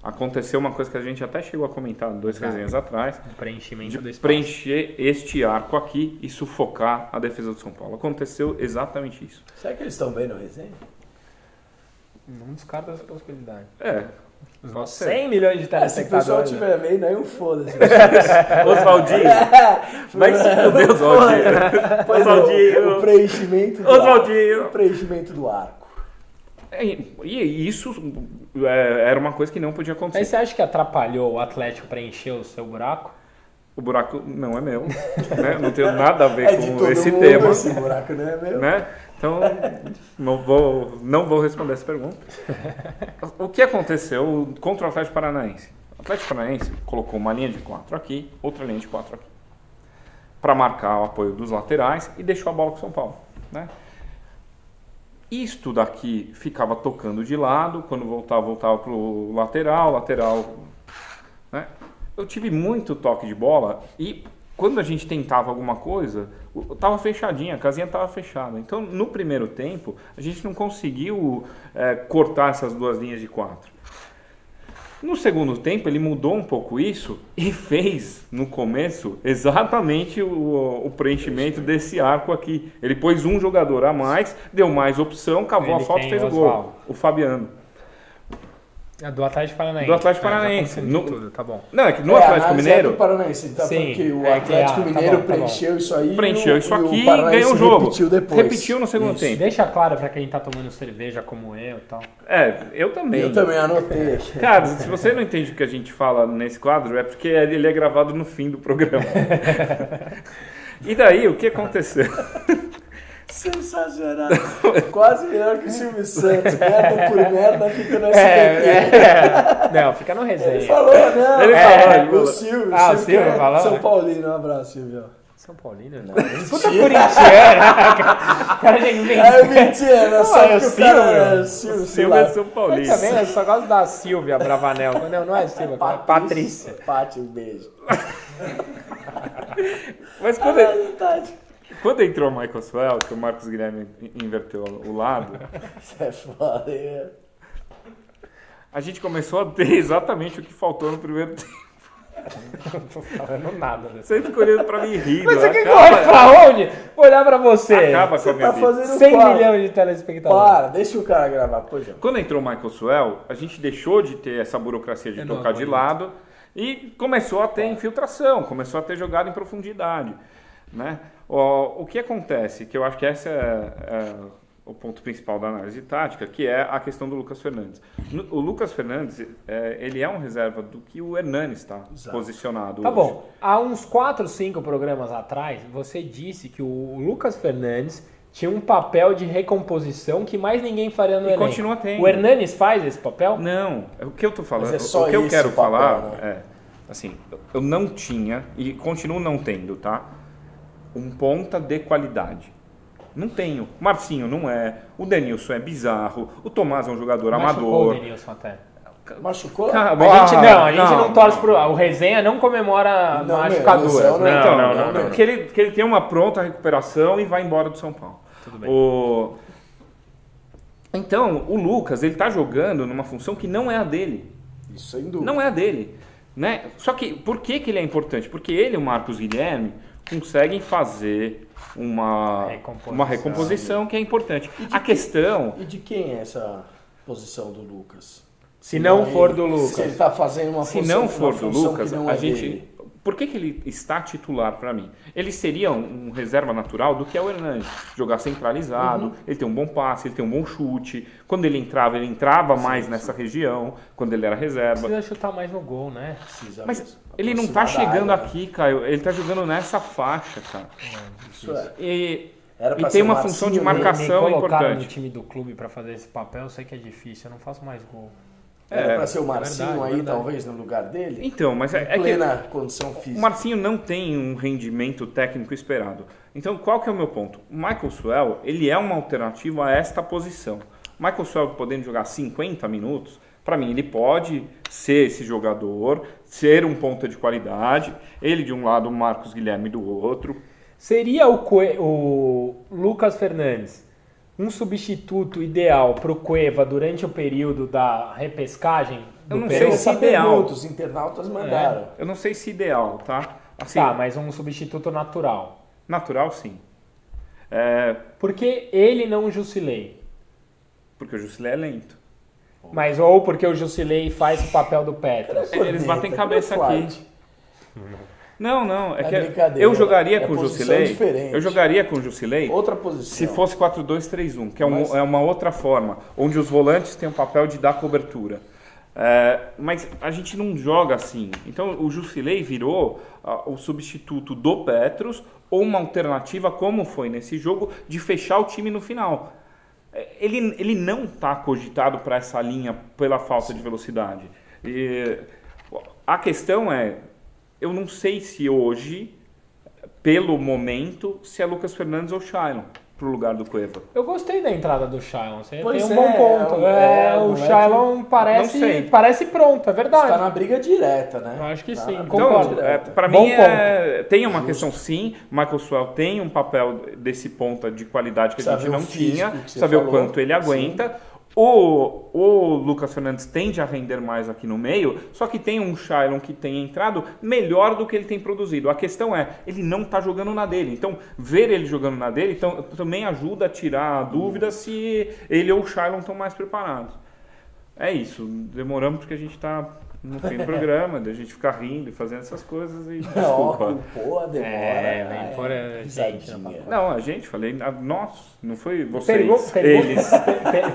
aconteceu uma coisa que a gente até chegou a comentar 2 resenhas atrás, O preenchimento do de espaço. preencher este arco aqui e sufocar a defesa do São Paulo. Aconteceu exatamente isso. Será que eles estão bem no resenha? Não descarta essa possibilidade. Os Os 100 milhões de Se o pessoal telespectadores. tiver bem, não foda-se. Oswaldinho. Vai se fuder, Oswaldinho. Pois é, Oswaldinho. o preenchimento do Oswaldinho. arco. O preenchimento do arco. E isso era uma coisa que não podia Aí acontecer. você acha que atrapalhou o Atlético preencher o seu buraco? O buraco não é meu, né? Não tem nada a ver É de com todo esse mundo, tema, esse buraco não é meu. né? Então, não vou responder essa pergunta. O que aconteceu contra o Atlético Paranaense? O Atlético Paranaense colocou uma linha de 4 aqui, outra linha de 4 aqui, para marcar o apoio dos laterais e deixou a bola com o São Paulo, né? Isto daqui ficava tocando de lado, quando voltava para o lateral, né? Eu tive muito toque de bola e quando a gente tentava alguma coisa, estava fechadinha, a casinha estava fechada. Então, no primeiro tempo, a gente não conseguiu cortar essas 2 linhas de 4. No segundo tempo, ele mudou um pouco isso e fez, no começo, exatamente o preenchimento desse arco aqui. Ele pôs um jogador a mais, deu mais opção, cavou a Ele falta e quem, fez o Osvaldo? gol. O Fabiano. É do Atlético Paranaense. Do Atlético Já Paranaense. confundi tudo, tá bom. Não, é que no Atlético análise Mineiro... É do Paranaense. Ele tá Sim, falando que o é que, Atlético tá Mineiro bom, tá bom. preencheu isso aí. Preencheu isso e aqui o e Paranaense ganhou o jogo. Repetiu depois. Repetiu no segundo Isso. tempo. Deixa claro pra quem tá tomando cerveja como eu e tal. Eu também. Eu também anotei aqui. Cara, se você não entende o que a gente fala nesse quadro, é porque ele é gravado no fim do programa. E daí, o que aconteceu? Sensacional. Quase melhor que o Silvio Santos. Merda por merda fica no SBT. Não, fica no resenha. Ele falou, não. Ele falou. O Silvio. Ah, o que Silvio é falou, São né? Paulino. Um abraço, Silvio. São Paulino? Não, Puta mentira. corintiano. O cara já inventa. É mentira, sabe é que o o cara Silvio. é Silvio, sei Silvio lá. é São Eu Paulino. também, eu só gosto da Silvia Bravanel. Não é Silvia, é Patrícia. Pati, um beijo. Mas Verdade. quando entrou o Michael Suel, que o Marcos Guilherme inverteu o lado, Isso é foda, a gente começou a ter exatamente o que faltou no primeiro tempo. Não tô falando nada. Você fica olhando pra mim rindo. Mas você quer que eu olhe pra onde? Olhar pra você. Acaba com a Você minha tá vida. fazendo 100 qual? milhões de telespectadores. Para, deixa o cara gravar, pois é. Quando entrou o Michael Suell, a gente deixou de ter essa burocracia de tocar de lado e começou a ter infiltração, começou a ter jogada em profundidade, né? O que acontece, que eu acho que esse é o ponto principal da análise tática, que é a questão do Lucas Fernandes. O Lucas Fernandes, ele é um reserva do que o Hernani está posicionado Tá hoje. bom, há uns 4, 5 programas atrás, você disse que o Lucas Fernandes tinha um papel de recomposição que mais ninguém faria no E elenco. continua tendo. O Hernanes faz esse papel? Não, o que eu tô falando, Mas é só o que eu esse quero o papel, falar né? assim, eu não tinha e continuo não tendo, tá? Um ponta de qualidade. Não tenho. O Marcinho não é, o Denilson é bizarro, o Tomás é um jogador Machucou amador. o Denilson até. Machucou? Cara, A gente não torce pro... O Resenha não comemora Não, machucaduras. meu, Não. Porque ele tem uma pronta recuperação e vai embora do São Paulo. Tudo bem. Então, o Lucas, ele tá jogando numa função que não é a dele. Isso sem dúvida. Não é a dele. Né? Só que, por que ele é importante? Porque ele e o Marcos Guilherme conseguem fazer uma recomposição que é importante. A questão... E de quem é essa posição do Lucas? Se não for do Lucas. Se ele está fazendo uma Se função, não for uma do função Lucas, que não a é gente... dele. Por que ele está titular para mim? Ele seria um reserva natural do que é o Hernani. Jogar centralizado, ele tem um bom passe, ele tem um bom chute. Quando ele entrava mais nessa região, quando ele era reserva. Precisa chutar mais no gol, né? Precisa Mas mesmo. ele não tá Aproximar da chegando área, aqui, Caio. Ele tá jogando nessa faixa, cara. Isso é. E Era pra tem ser uma Marcinho, função de né? marcação Me colocaram importante. no time do clube pra fazer esse papel, eu sei que é difícil, eu não faço mais gol. Era para ser o Marcinho verdade, aí, verdade. talvez, no lugar dele? Então, mas é que Plena condição o física. Marcinho não tem um rendimento técnico esperado. Então, qual que é o meu ponto? O Michael Suell, ele é uma alternativa a esta posição. O Michael Suell podendo jogar 50 minutos, para mim, ele pode ser esse jogador, ser um ponta de qualidade, ele de um lado, o Marcos Guilherme do outro. Seria o Lucas Fernandes um substituto ideal para o Cueva durante o período da repescagem do Eu não Peru? sei Essa se ideal. pergunta, os internautas mandaram. Eu não sei se ideal, tá? Assim, Tá, mas um substituto natural. natural, sim. Por que ele não o Jusilei? Porque o Jusilei é lento. Mas ou porque o Jusilei faz o papel do Petros? Eles batem cabeça aqui. Não, é que brincadeira. eu jogaria É com o posição Jusilei. diferente. Eu jogaria com o Jusilei Outra posição. se fosse 4-2-3-1, que é uma outra forma, onde os volantes têm o papel de dar cobertura. Mas a gente não joga assim. Então o Jusilei virou o substituto do Petros ou uma alternativa, como foi nesse jogo, de fechar o time no final. Ele não está cogitado para essa linha pela falta de velocidade. E a questão é, eu não sei se hoje, pelo momento, se é Lucas Fernandes ou Shailon pro lugar do Cueva. Eu gostei da entrada do Shailon, você Pois tem um bom ponto. o O Shailon sei. parece pronto, é verdade. Está na briga direta, né? Eu acho que Tá sim, na briga concordo. direta. Para Bom mim, tem uma questão sim. Michael Suell tem um papel desse ponta de qualidade que a Precisa gente ver não o físico tinha. que você Precisa ver o falou. quanto ele aguenta. O Lucas Fernandes tende a render mais aqui no meio, só que tem um Shailon que tem entrado melhor do que ele tem produzido. A questão é, ele não está jogando na dele. Então, ver ele jogando na dele também ajuda a tirar a dúvida se ele ou o Shailon estão mais preparados. É isso. Demoramos porque a gente está no fim do programa, da gente ficar rindo e fazendo essas coisas e desculpa. Pô, a demora. Gente, Não, a gente, falei, nós, não foi vocês, eles. eles.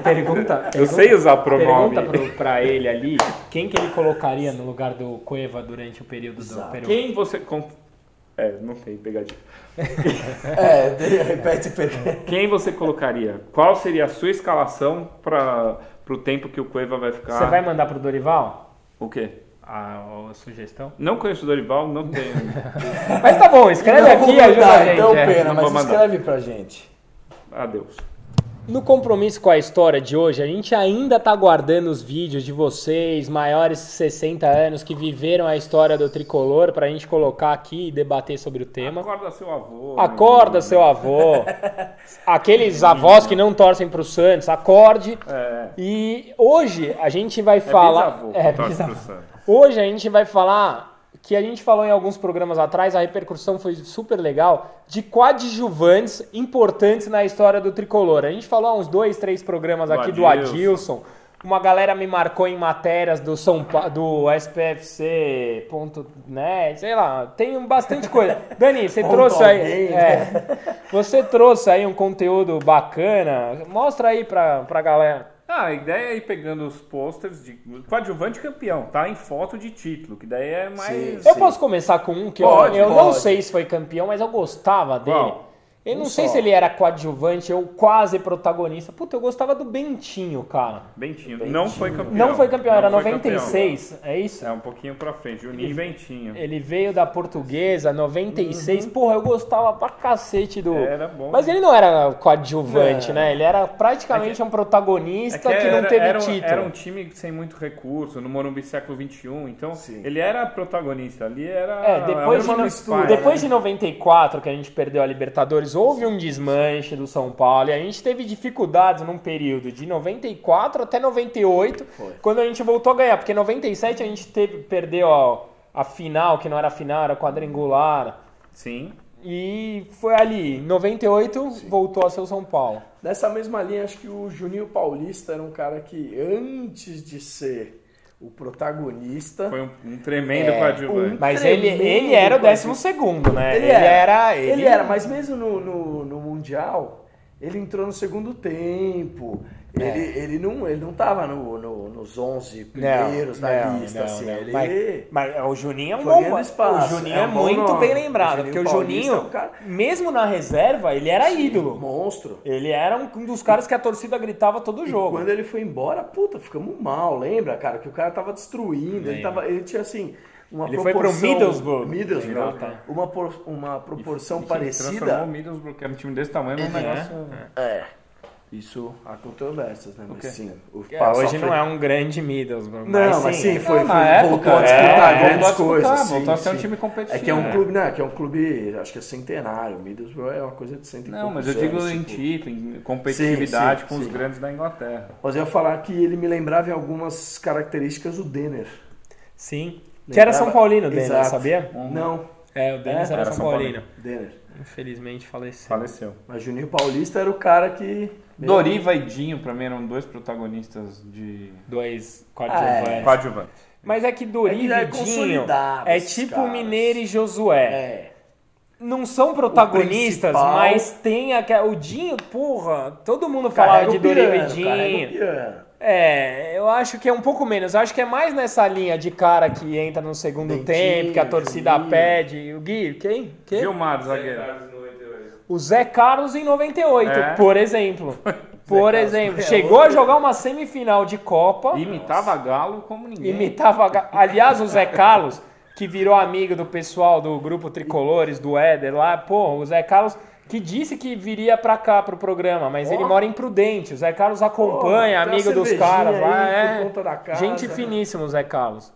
Pergunta. Eu sei usar pronome. Pergunta pra ele ali, quem que ele colocaria no lugar do Cueva durante o período do Peru? Quem você... não tem pegadinha. Repete. Quem você colocaria? Qual seria a sua escalação para o tempo que o Cueva vai ficar? Você vai mandar pro Dorival O quê? a sugestão? Não conheço o Dorival, não tenho. Mas tá bom, escreve aqui e ajuda a gente. Então, pena, não vou mas mandar. escreve pra gente. Adeus. No compromisso com a história de hoje, a gente ainda tá guardando os vídeos de vocês, maiores de 60 anos, que viveram a história do Tricolor, pra gente colocar aqui e debater sobre o tema. Acorda seu avô. Acorda, seu avô. Aqueles avós que não torcem pro Santos, acorde. E hoje a gente vai falar... Bisavô, que torce pro Santos. Hoje a gente vai falar que a gente falou em alguns programas atrás, a repercussão foi super legal, de coadjuvantes importantes na história do Tricolor. A gente falou há uns 2, 3 programas aqui do Adilson. Uma galera me marcou em matérias do SPFC.net, sei lá, tem bastante coisa. Dani, você trouxe aí, você trouxe aí um conteúdo bacana, mostra aí pra galera. A ideia é ir pegando os posters de coadjuvante campeão, tá? Em foto de título, que daí é mais... Eu posso começar com um que eu não sei se foi campeão, mas eu gostava dele. Qual? Eu não sei se ele era coadjuvante ou quase protagonista. Puta, eu gostava do Bentinho, cara. Bentinho. Não foi campeão. Não foi campeão, era 96, é isso? É um pouquinho pra frente, Juninho e Bentinho. Ele veio da Portuguesa, 96. Porra, eu gostava pra cacete do... Era bom. Mas ele não era coadjuvante, né? Ele era praticamente um protagonista que não teve título. Era um time sem muito recurso, no Morumbi século XXI, então ele era protagonista. Ali era... Depois de 94, que a gente perdeu a Libertadores, houve um desmanche do São Paulo e a gente teve dificuldades num período de 94 até 98, quando a gente voltou a ganhar, porque em 97 a gente perdeu a final, que não era final, era quadrangular. Sim. E foi ali, em 98 voltou a ser o São Paulo. Nessa mesma linha, acho que o Juninho Paulista era um cara que antes de ser o protagonista... Foi um tremendo coadjuvante. Mas ele era o 12º, né? Ele era, mas mesmo no Mundial, ele entrou no segundo tempo. Ele não tava nos 11 primeiros da lista. Mas o Juninho é um bom espaço. O Juninho é muito bem lembrado, porque o Juninho, mesmo na reserva, ele era ídolo. Monstro. Ele era um dos caras que a torcida gritava todo jogo. Quando ele foi embora, ficamos mal, lembra, cara? Que o cara tava destruindo, ele tinha assim... Ele foi pro Middlesbrough. Uma proporção parecida. Transformou o Middlesbrough, que era um time desse tamanho, num negócio... Isso há controvérsias, né? Mas sim. Hoje não é um grande Middlesbrough. Mas sim, voltou a disputar grandes coisas. Voltou a ser um time competitivo. É que é um clube, né? Que é um clube, acho que é centenário. O Middlesbrough é uma coisa de 100 e poucos anos. Não, mas eu digo em título, em competitividade com os grandes da Inglaterra. Mas eu ia falar que ele me lembrava em algumas características o Denner. Sim. Que era São Paulino, o Denner, sabia? Não. O Denner era São Paulino. Denner. Infelizmente faleceu. Mas Juninho Paulista era o cara que... Doriva e Dinho, pra mim, eram 2 protagonistas de... 2 coadjuvantes. Coadjuvantes. Mas é que Doriva e Dinho é tipo Mineiro e Josué. Não são protagonistas, mas tem o Dinho, porra, todo mundo falava de Doriva e Dinho. Eu acho que é um pouco menos. Eu acho que é mais nessa linha de cara que entra no segundo tempo, que a torcida pede. O Gui, quem? Gilmar, zagueiro. O Zé Carlos em 98, por exemplo. Chegou a jogar uma semifinal de Copa. Imitava Galo como ninguém. Aliás, o Zé Carlos, que virou amigo do pessoal do grupo Tricolores, do Éder lá, o Zé Carlos... que disse que viria pra cá, pro programa, mas ele mora em Prudente. O Zé Carlos acompanha, amigo dos caras lá. Gente finíssima, o Zé Carlos.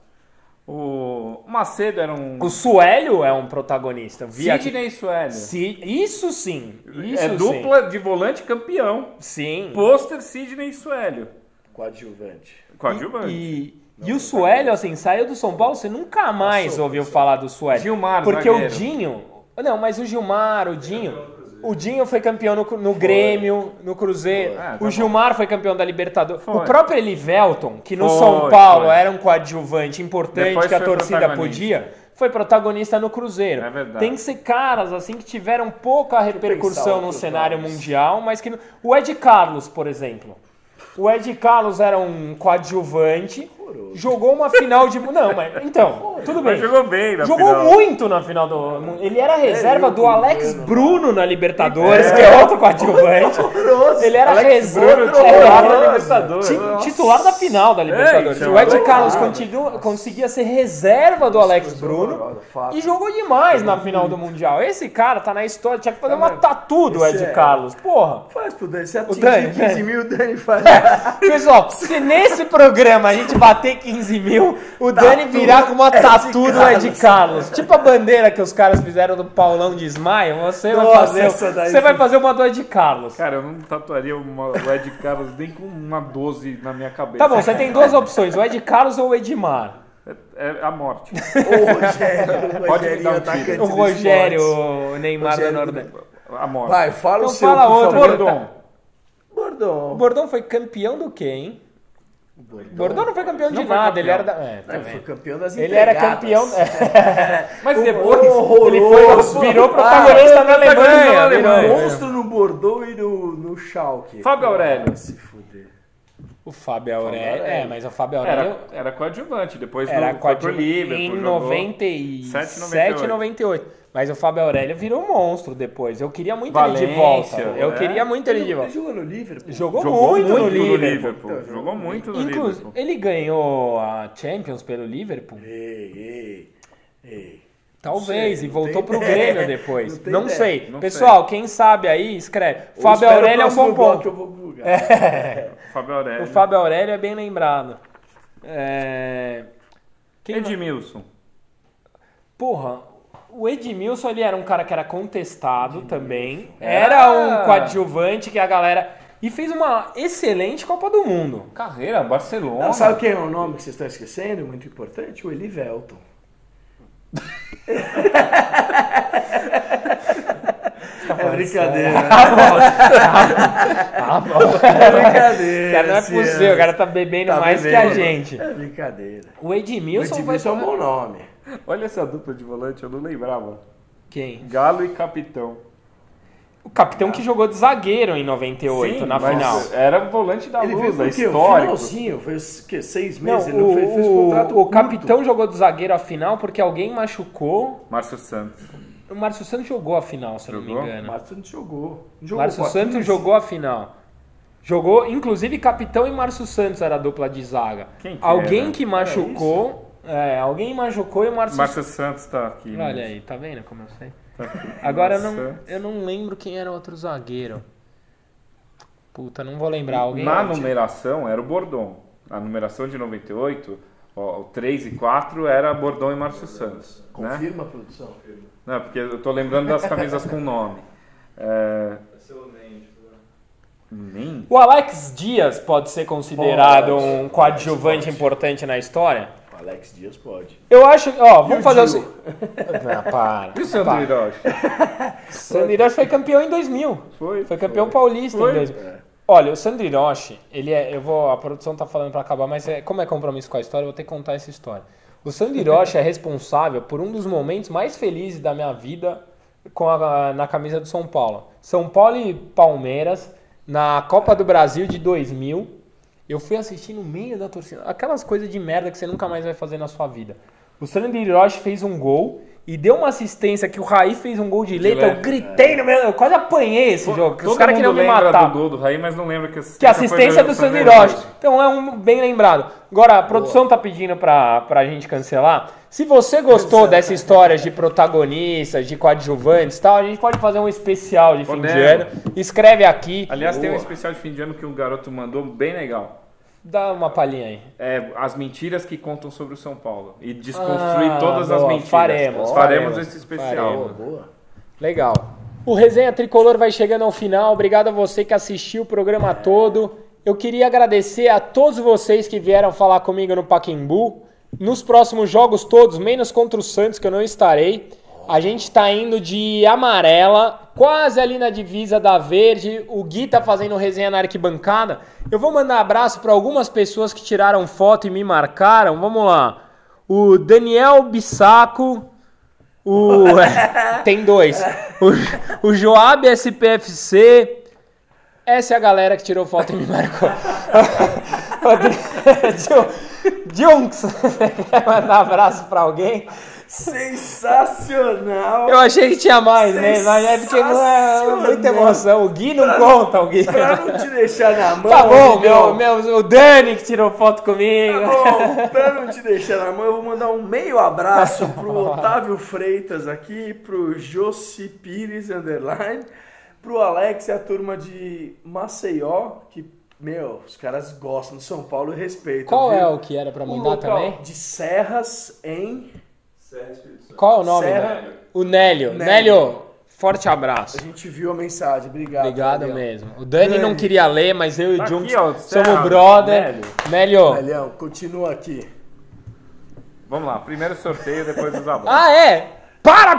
O Macedo era um... O Suélio é um protagonista. Sidney e Suélio. Isso sim. Dupla de volante campeão. Sim. Pôster Sidney e Suélio. Coadjuvante. E o Suélio, assim, saiu do São Paulo, você nunca mais ouviu falar do Suélio. Gilmar, porque zagueiro. O Dinho... Não, mas o Gilmar, o Dinho... O Dinho foi campeão no Grêmio, no Cruzeiro. O Gilmar foi campeão da Libertadores. O próprio Elivelton, que no São Paulo era um coadjuvante importante, depois que a torcida podia, foi protagonista no Cruzeiro. É verdade. Tem que ser caras assim que tiveram pouca repercussão no cenário mundial, mas que... O Ed Carlos, por exemplo. O Ed Carlos era um coadjuvante, jogou uma final de... Não, mas... Então, tudo bem. Mas jogou bem na final. Jogou muito na final do... Ele era reserva do Alex Bruno na Libertadores, que é outro coadjuvante. Ele era reserva da Libertadores. Titular da final da Libertadores. O Ed Carlos conseguia ser reserva do Alex Bruno e jogou demais na final do Mundial. Esse cara tá na história, tinha que fazer uma tatu do Ed Carlos. Porra. Faz pro Dani, se atingir 15 mil, o Dani faz. Pessoal, se nesse programa a gente bater 15 mil, o Dani virar com uma tatu do Ed Carlos. Tipo a bandeira que os caras fizeram do Paulão de Ismael, você vai fazer uma do Ed Carlos. Cara, eu não tatuaria o Ed Carlos nem com uma 12 na minha cabeça. Tá bom, você tem duas opções, o Ed Carlos ou o Edmar. É a morte. O Rogério, atacante O Rogério, o Neymar da Nordeste. A morte. Vai, fala Então o seu, fala por outro. favor. Bordon. Bordon. O Bordon foi campeão do quê, hein? O Bordon não foi campeão de Não foi nada, ele campeão. era da... Ele foi campeão das Ele era empregadas. campeão... Mas depois Horroroso. ele virou protagonista na Alemanha. Alemanha. Monstro no Bordeaux e no Schalke. Fábio Aurélio. Se fuder. O Fábio Aurélio... Aurélio. É, mas o Fábio Aurélio... Era coadjuvante, depois Era foi pro coadjuvante Liverpool. em jogou 97 e 98. Mas o Fábio Aurélio virou um monstro depois. Eu queria muito ele de Valência, volta. Eu queria muito ele de Ele volta. jogou no Liverpool? Jogou Jogou muito no no Liverpool. Liverpool. Jogou muito no Inclusive, Liverpool. ele ganhou a Champions pelo Liverpool. Ei. Talvez, sei, e não voltou tem pro ideia. Grêmio depois. Não tem Não ideia. sei. Não Pessoal, quem sabe aí, escreve. Ou Fábio espera o Aurélio é um próximo bom bloco ponto. que eu vou bugar. Fábio Aurélio. O Fábio Aurélio é bem lembrado. Quem Edmilson. Porra, o Edmilson ele era um cara que era contestado também. Era um coadjuvante que a galera... E fez uma excelente Copa do Mundo. Carreira, Barcelona. Não, sabe quem é o nome que vocês estão esquecendo? Muito importante? O Elivelton. É brincadeira. É brincadeira. Cara, não é possível, o cara tá bebendo mais que a gente. É brincadeira. O O Edmilson Edmilson é um bom nome. Olha essa dupla de volante, eu não lembrava. Quem? Galo e Capitão. O capitão que jogou de zagueiro em 98 Sim, na mas final. era o volante da Ele luz, fez o quê? O histórico. finalzinho? Fez o quê? 6 Não, meses? Ele não fez contrato o curto. capitão jogou de zagueiro a final porque alguém machucou. Márcio Santos. O Márcio Santos jogou a final, se eu não me Jogou? O engano. Márcio Santos jogou. O Márcio Santos jogou a final. Jogou, inclusive, capitão e Márcio Santos era a dupla de zaga. Quem que alguém era? que machucou. Alguém machucou e o Márcio Márcio Santos tá aqui. Olha mesmo. aí, tá vendo como eu sei? Tá aqui. Agora Santos. eu não lembro quem era o outro zagueiro. Puta, não vou lembrar. Alguém Na numeração era o Bordon. A numeração de 98, ó, o 3 e 4 era Bordon e Márcio Santos. Né? Confirma a produção. Não, porque eu tô lembrando das camisas com nome. Nem? O Alex Dias pode ser considerado um coadjuvante importante na história? O Alex Dias pode. Eu acho. Ó, vamos o fazer o Gil? seguinte. Não, para. E o Sandro Hiroshi? Sandro Hiroshi foi campeão em 2000. Foi Campeão paulista Foi. em 2000. Olha, o Sandro Hiroshi, ele é. A produção tá falando pra acabar, mas como é compromisso com a história, eu vou ter que contar essa história. O Sandro Hiroshi é responsável por um dos momentos mais felizes da minha vida na camisa do São Paulo. São Paulo e Palmeiras, na Copa do Brasil de 2000. Eu fui assistir no meio da torcida. Aquelas coisas de merda que você nunca mais vai fazer na sua vida. O Sandro Hiroshi fez um gol e deu uma assistência que o Raí fez um gol de letra. Eu gritei no meu... Eu quase apanhei esse jogo. Os caras queriam me matar. Do gol do Raí, mas não lembra que Que assistência do Sandro Hiroshi. Então é um bem lembrado. Agora, a produção tá pedindo pra gente cancelar. Se você gostou dessa história de protagonistas, de coadjuvantes e tal, a gente pode fazer um especial de fim de ano. Escreve aqui. Aliás, tem um especial de fim de ano que um garoto mandou bem legal. Dá uma palhinha aí. As mentiras que contam sobre o São Paulo. E desconstruir todas as boa. mentiras. Faremos esse especial. Faremos. Boa. Legal. O Resenha Tricolor vai chegando ao final. Obrigado a você que assistiu o programa todo. Eu queria agradecer a todos vocês que vieram falar comigo no Pacaembu. Nos próximos jogos todos, menos contra o Santos, que eu não estarei. A gente está indo de amarela, quase ali na divisa da verde. O Gui tá fazendo resenha na arquibancada. Eu vou mandar abraço para algumas pessoas que tiraram foto e me marcaram. Vamos lá. O Daniel Bissaco. Tem dois. O Joab SPFC. Essa é a galera que tirou foto e me marcou. Junks, quer mandar abraço pra alguém? Sensacional! Eu achei que tinha mais, né? Mas é porque não é muita emoção. O Gui não conta, o Gui. Pra não te deixar na mão. Tá bom, Digão. o Dani que tirou foto comigo. Tá bom, pra não te deixar na mão, eu vou mandar um meio abraço pro Otávio Freitas aqui, pro Jossi Pires, _, pro Alex e a turma de Maceió, que, os caras gostam do São Paulo e respeitam. Qual viu? é o que era pra mandar local também? De Serras em... Qual é o nome? Serra. O Nélio. Nélio, forte abraço. A gente viu a mensagem, obrigado. Obrigado Daniel. mesmo. O Dani não queria ler, mas eu e o Junks ó, somos Serra, brother. Nélio. Daniel, continua aqui. Vamos lá, primeiro sorteio, depois os abraços. Ah, é? Para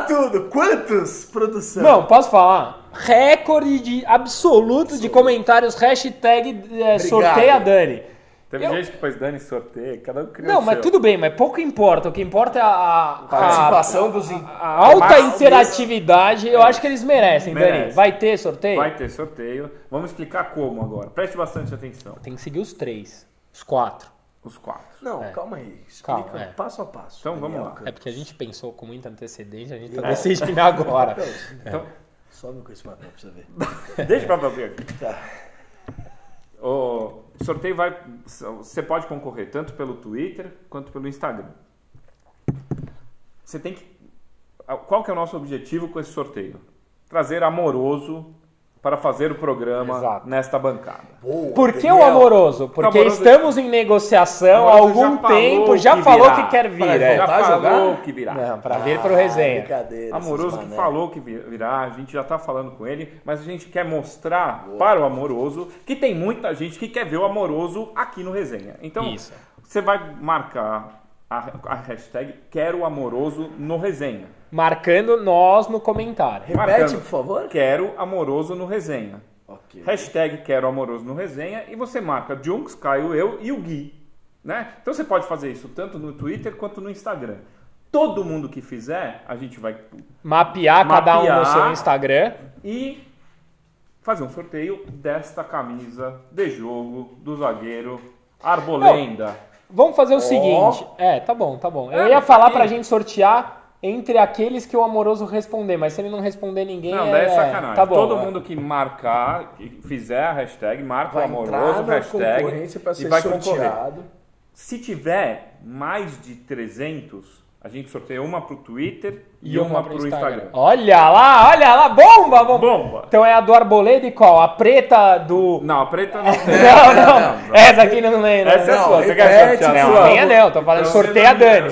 tudo! Quantos, produção? Não, posso falar? Recorde absoluto de comentários, hashtag sorteia Dani. Teve gente que pôs Dani sorteio, cada um criou Não, o mas seu. tudo bem, mas pouco importa. O que importa é a participação dos... A alta interatividade, eu acho que eles merecem, Dani. Vai ter sorteio? Vai ter sorteio. Vamos explicar como agora. Preste bastante atenção. Tem que seguir os 3, os 4. Os 4. Não, calma aí. Explica Calma, passo a passo. Então vamos lá. É porque a gente pensou com muita antecedência, a gente tá decidindo agora. Então, sobe com esse papel pra você ver. deixa pra ver aqui. Tá. O sorteio vai... Você pode concorrer tanto pelo Twitter quanto pelo Instagram. Você tem que... Qual que é o nosso objetivo com esse sorteio? Trazer Amoroso para fazer o programa nesta bancada. Boa, Por que o Amoroso? Porque estamos em negociação há algum tempo, já falou que quer vir. Já falou que virá. Não, para vir para o resenha. Amoroso que falou que virá, a gente já está falando com ele, mas a gente quer mostrar para o Amoroso que tem muita gente que quer ver o Amoroso aqui no resenha. Então, você vai marcar a hashtag Quero Amoroso no resenha. Marcando nós no comentário. Repete, por favor. Quero Amoroso no resenha. Okay. Hashtag Quero Amoroso no resenha e você marca Junks, Caio, eu e o Gui. Né? Então você pode fazer isso tanto no Twitter quanto no Instagram. Todo mundo que fizer, a gente vai mapear cada um no seu Instagram e fazer um sorteio desta camisa de jogo do zagueiro Arbolenda. Vamos fazer o seguinte. Tá bom. Eu ia falar pra gente sortear entre aqueles que o Amoroso responder, mas se ele não responder ninguém... Não, daí é sacanagem. Tá bom, todo mundo que marcar, que fizer a hashtag, marca o Amoroso, hashtag, e vai concorrer. Se tiver mais de 300, a gente sorteia uma pro Twitter e uma pro Instagram. Olha lá, bomba! Então é a do Arboleda e qual? A preta do... Não, a preta não tem. não. Essa aqui não lembra. Essa é sua, você quer sortear? Não, minha não, tô falando sorteia a Dani.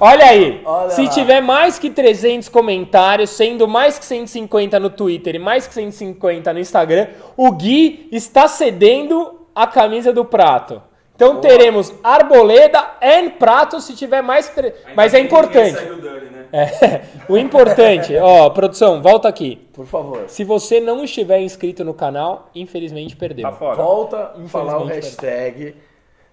Olha aí, se tiver mais que 300 comentários, sendo mais que 150 no Twitter e mais que 150 no Instagram, o Gui está cedendo a camisa do Prato. Então teremos Arboleda e Prato se tiver mais que... Mas é importante. O importante, produção, volta aqui. Por favor. Se você não estiver inscrito no canal, infelizmente perdeu. Tá fora. Volta a falar o hashtag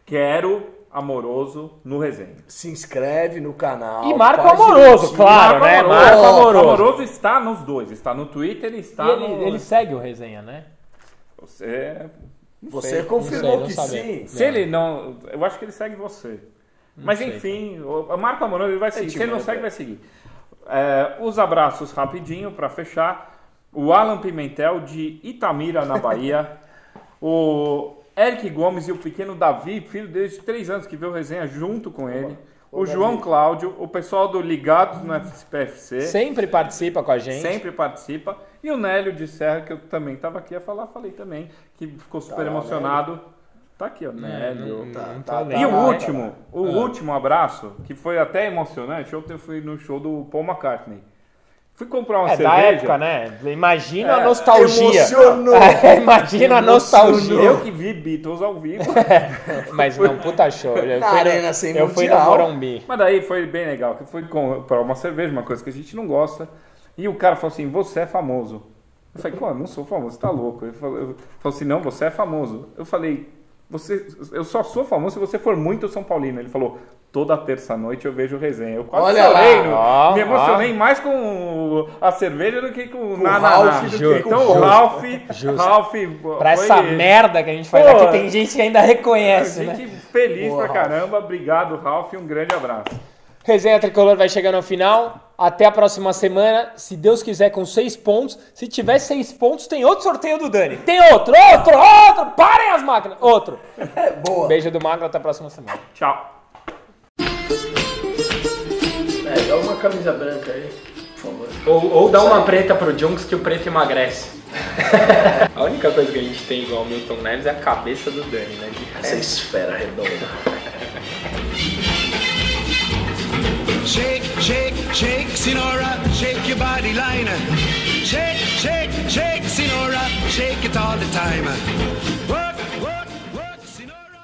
Quero Amoroso no resenha. Se inscreve no canal. E marca o Amoroso, claro, né? Marca o Amoroso. O Amoroso está nos dois. Está no Twitter e está ele segue o resenha, né? Você confirmou que sim. Se ele não... Eu acho que ele segue você. Mas enfim, marca o Amoroso, ele vai seguir. Se ele não segue, vai seguir. Os abraços rapidinho para fechar. O Alan Pimentel de Itamira, na Bahia. O Eric Gomes e o pequeno Davi, filho dele de 3 anos, que veio resenha junto com ele. O João Cláudio, o pessoal do Ligados no FPFC. Sempre participa com a gente. Sempre participa. E o Nélio de Serra, que eu também estava aqui a falar, falei também, que ficou super emocionado. Nélio. Tá aqui, ó, Nélio. E o último abraço, que foi até emocionante, ontem eu fui no show do Paul McCartney. Fui comprar uma cerveja. Da época, né? Imagina a nostalgia. Emocionou. Imagina a nostalgia. Eu que vi Beatles ao vivo. Mas não, puta show. Eu fui no Morumbi. Mas daí foi bem legal, que eu fui comprar uma cerveja, uma coisa que a gente não gosta. E o cara falou assim, você é famoso. Eu falei, pô, não sou famoso, você tá louco. Ele falou assim, não, você é famoso. Eu falei, eu só sou famoso se você for muito São Paulino. Ele falou, toda terça-noite eu vejo resenha. Eu quase chorei, me emocionei mais com a cerveja do que com o Ralph. Então o Ralph... Pra essa merda que a gente faz aqui, tem gente que ainda reconhece, né? Gente feliz pra caramba. Obrigado, Ralph, um grande abraço. Resenha Tricolor vai chegando ao final. Até a próxima semana, se Deus quiser, com 6 pontos. Se tiver 6 pontos, tem outro sorteio do Dani. Tem outro! Parem as máquinas! Outro! Boa. Beijo do Magro, até a próxima semana. Tchau. Dá uma camisa branca aí, por favor. Ou dá uma preta pro Junks, que o preto emagrece. A única coisa que a gente tem igual o Milton Neves é a cabeça do Dani, né? Essa esfera redonda. Shake, shake, shake, Sinora, shake your body line. Shake, shake, shake, Sinora, shake it all the time. Whoa.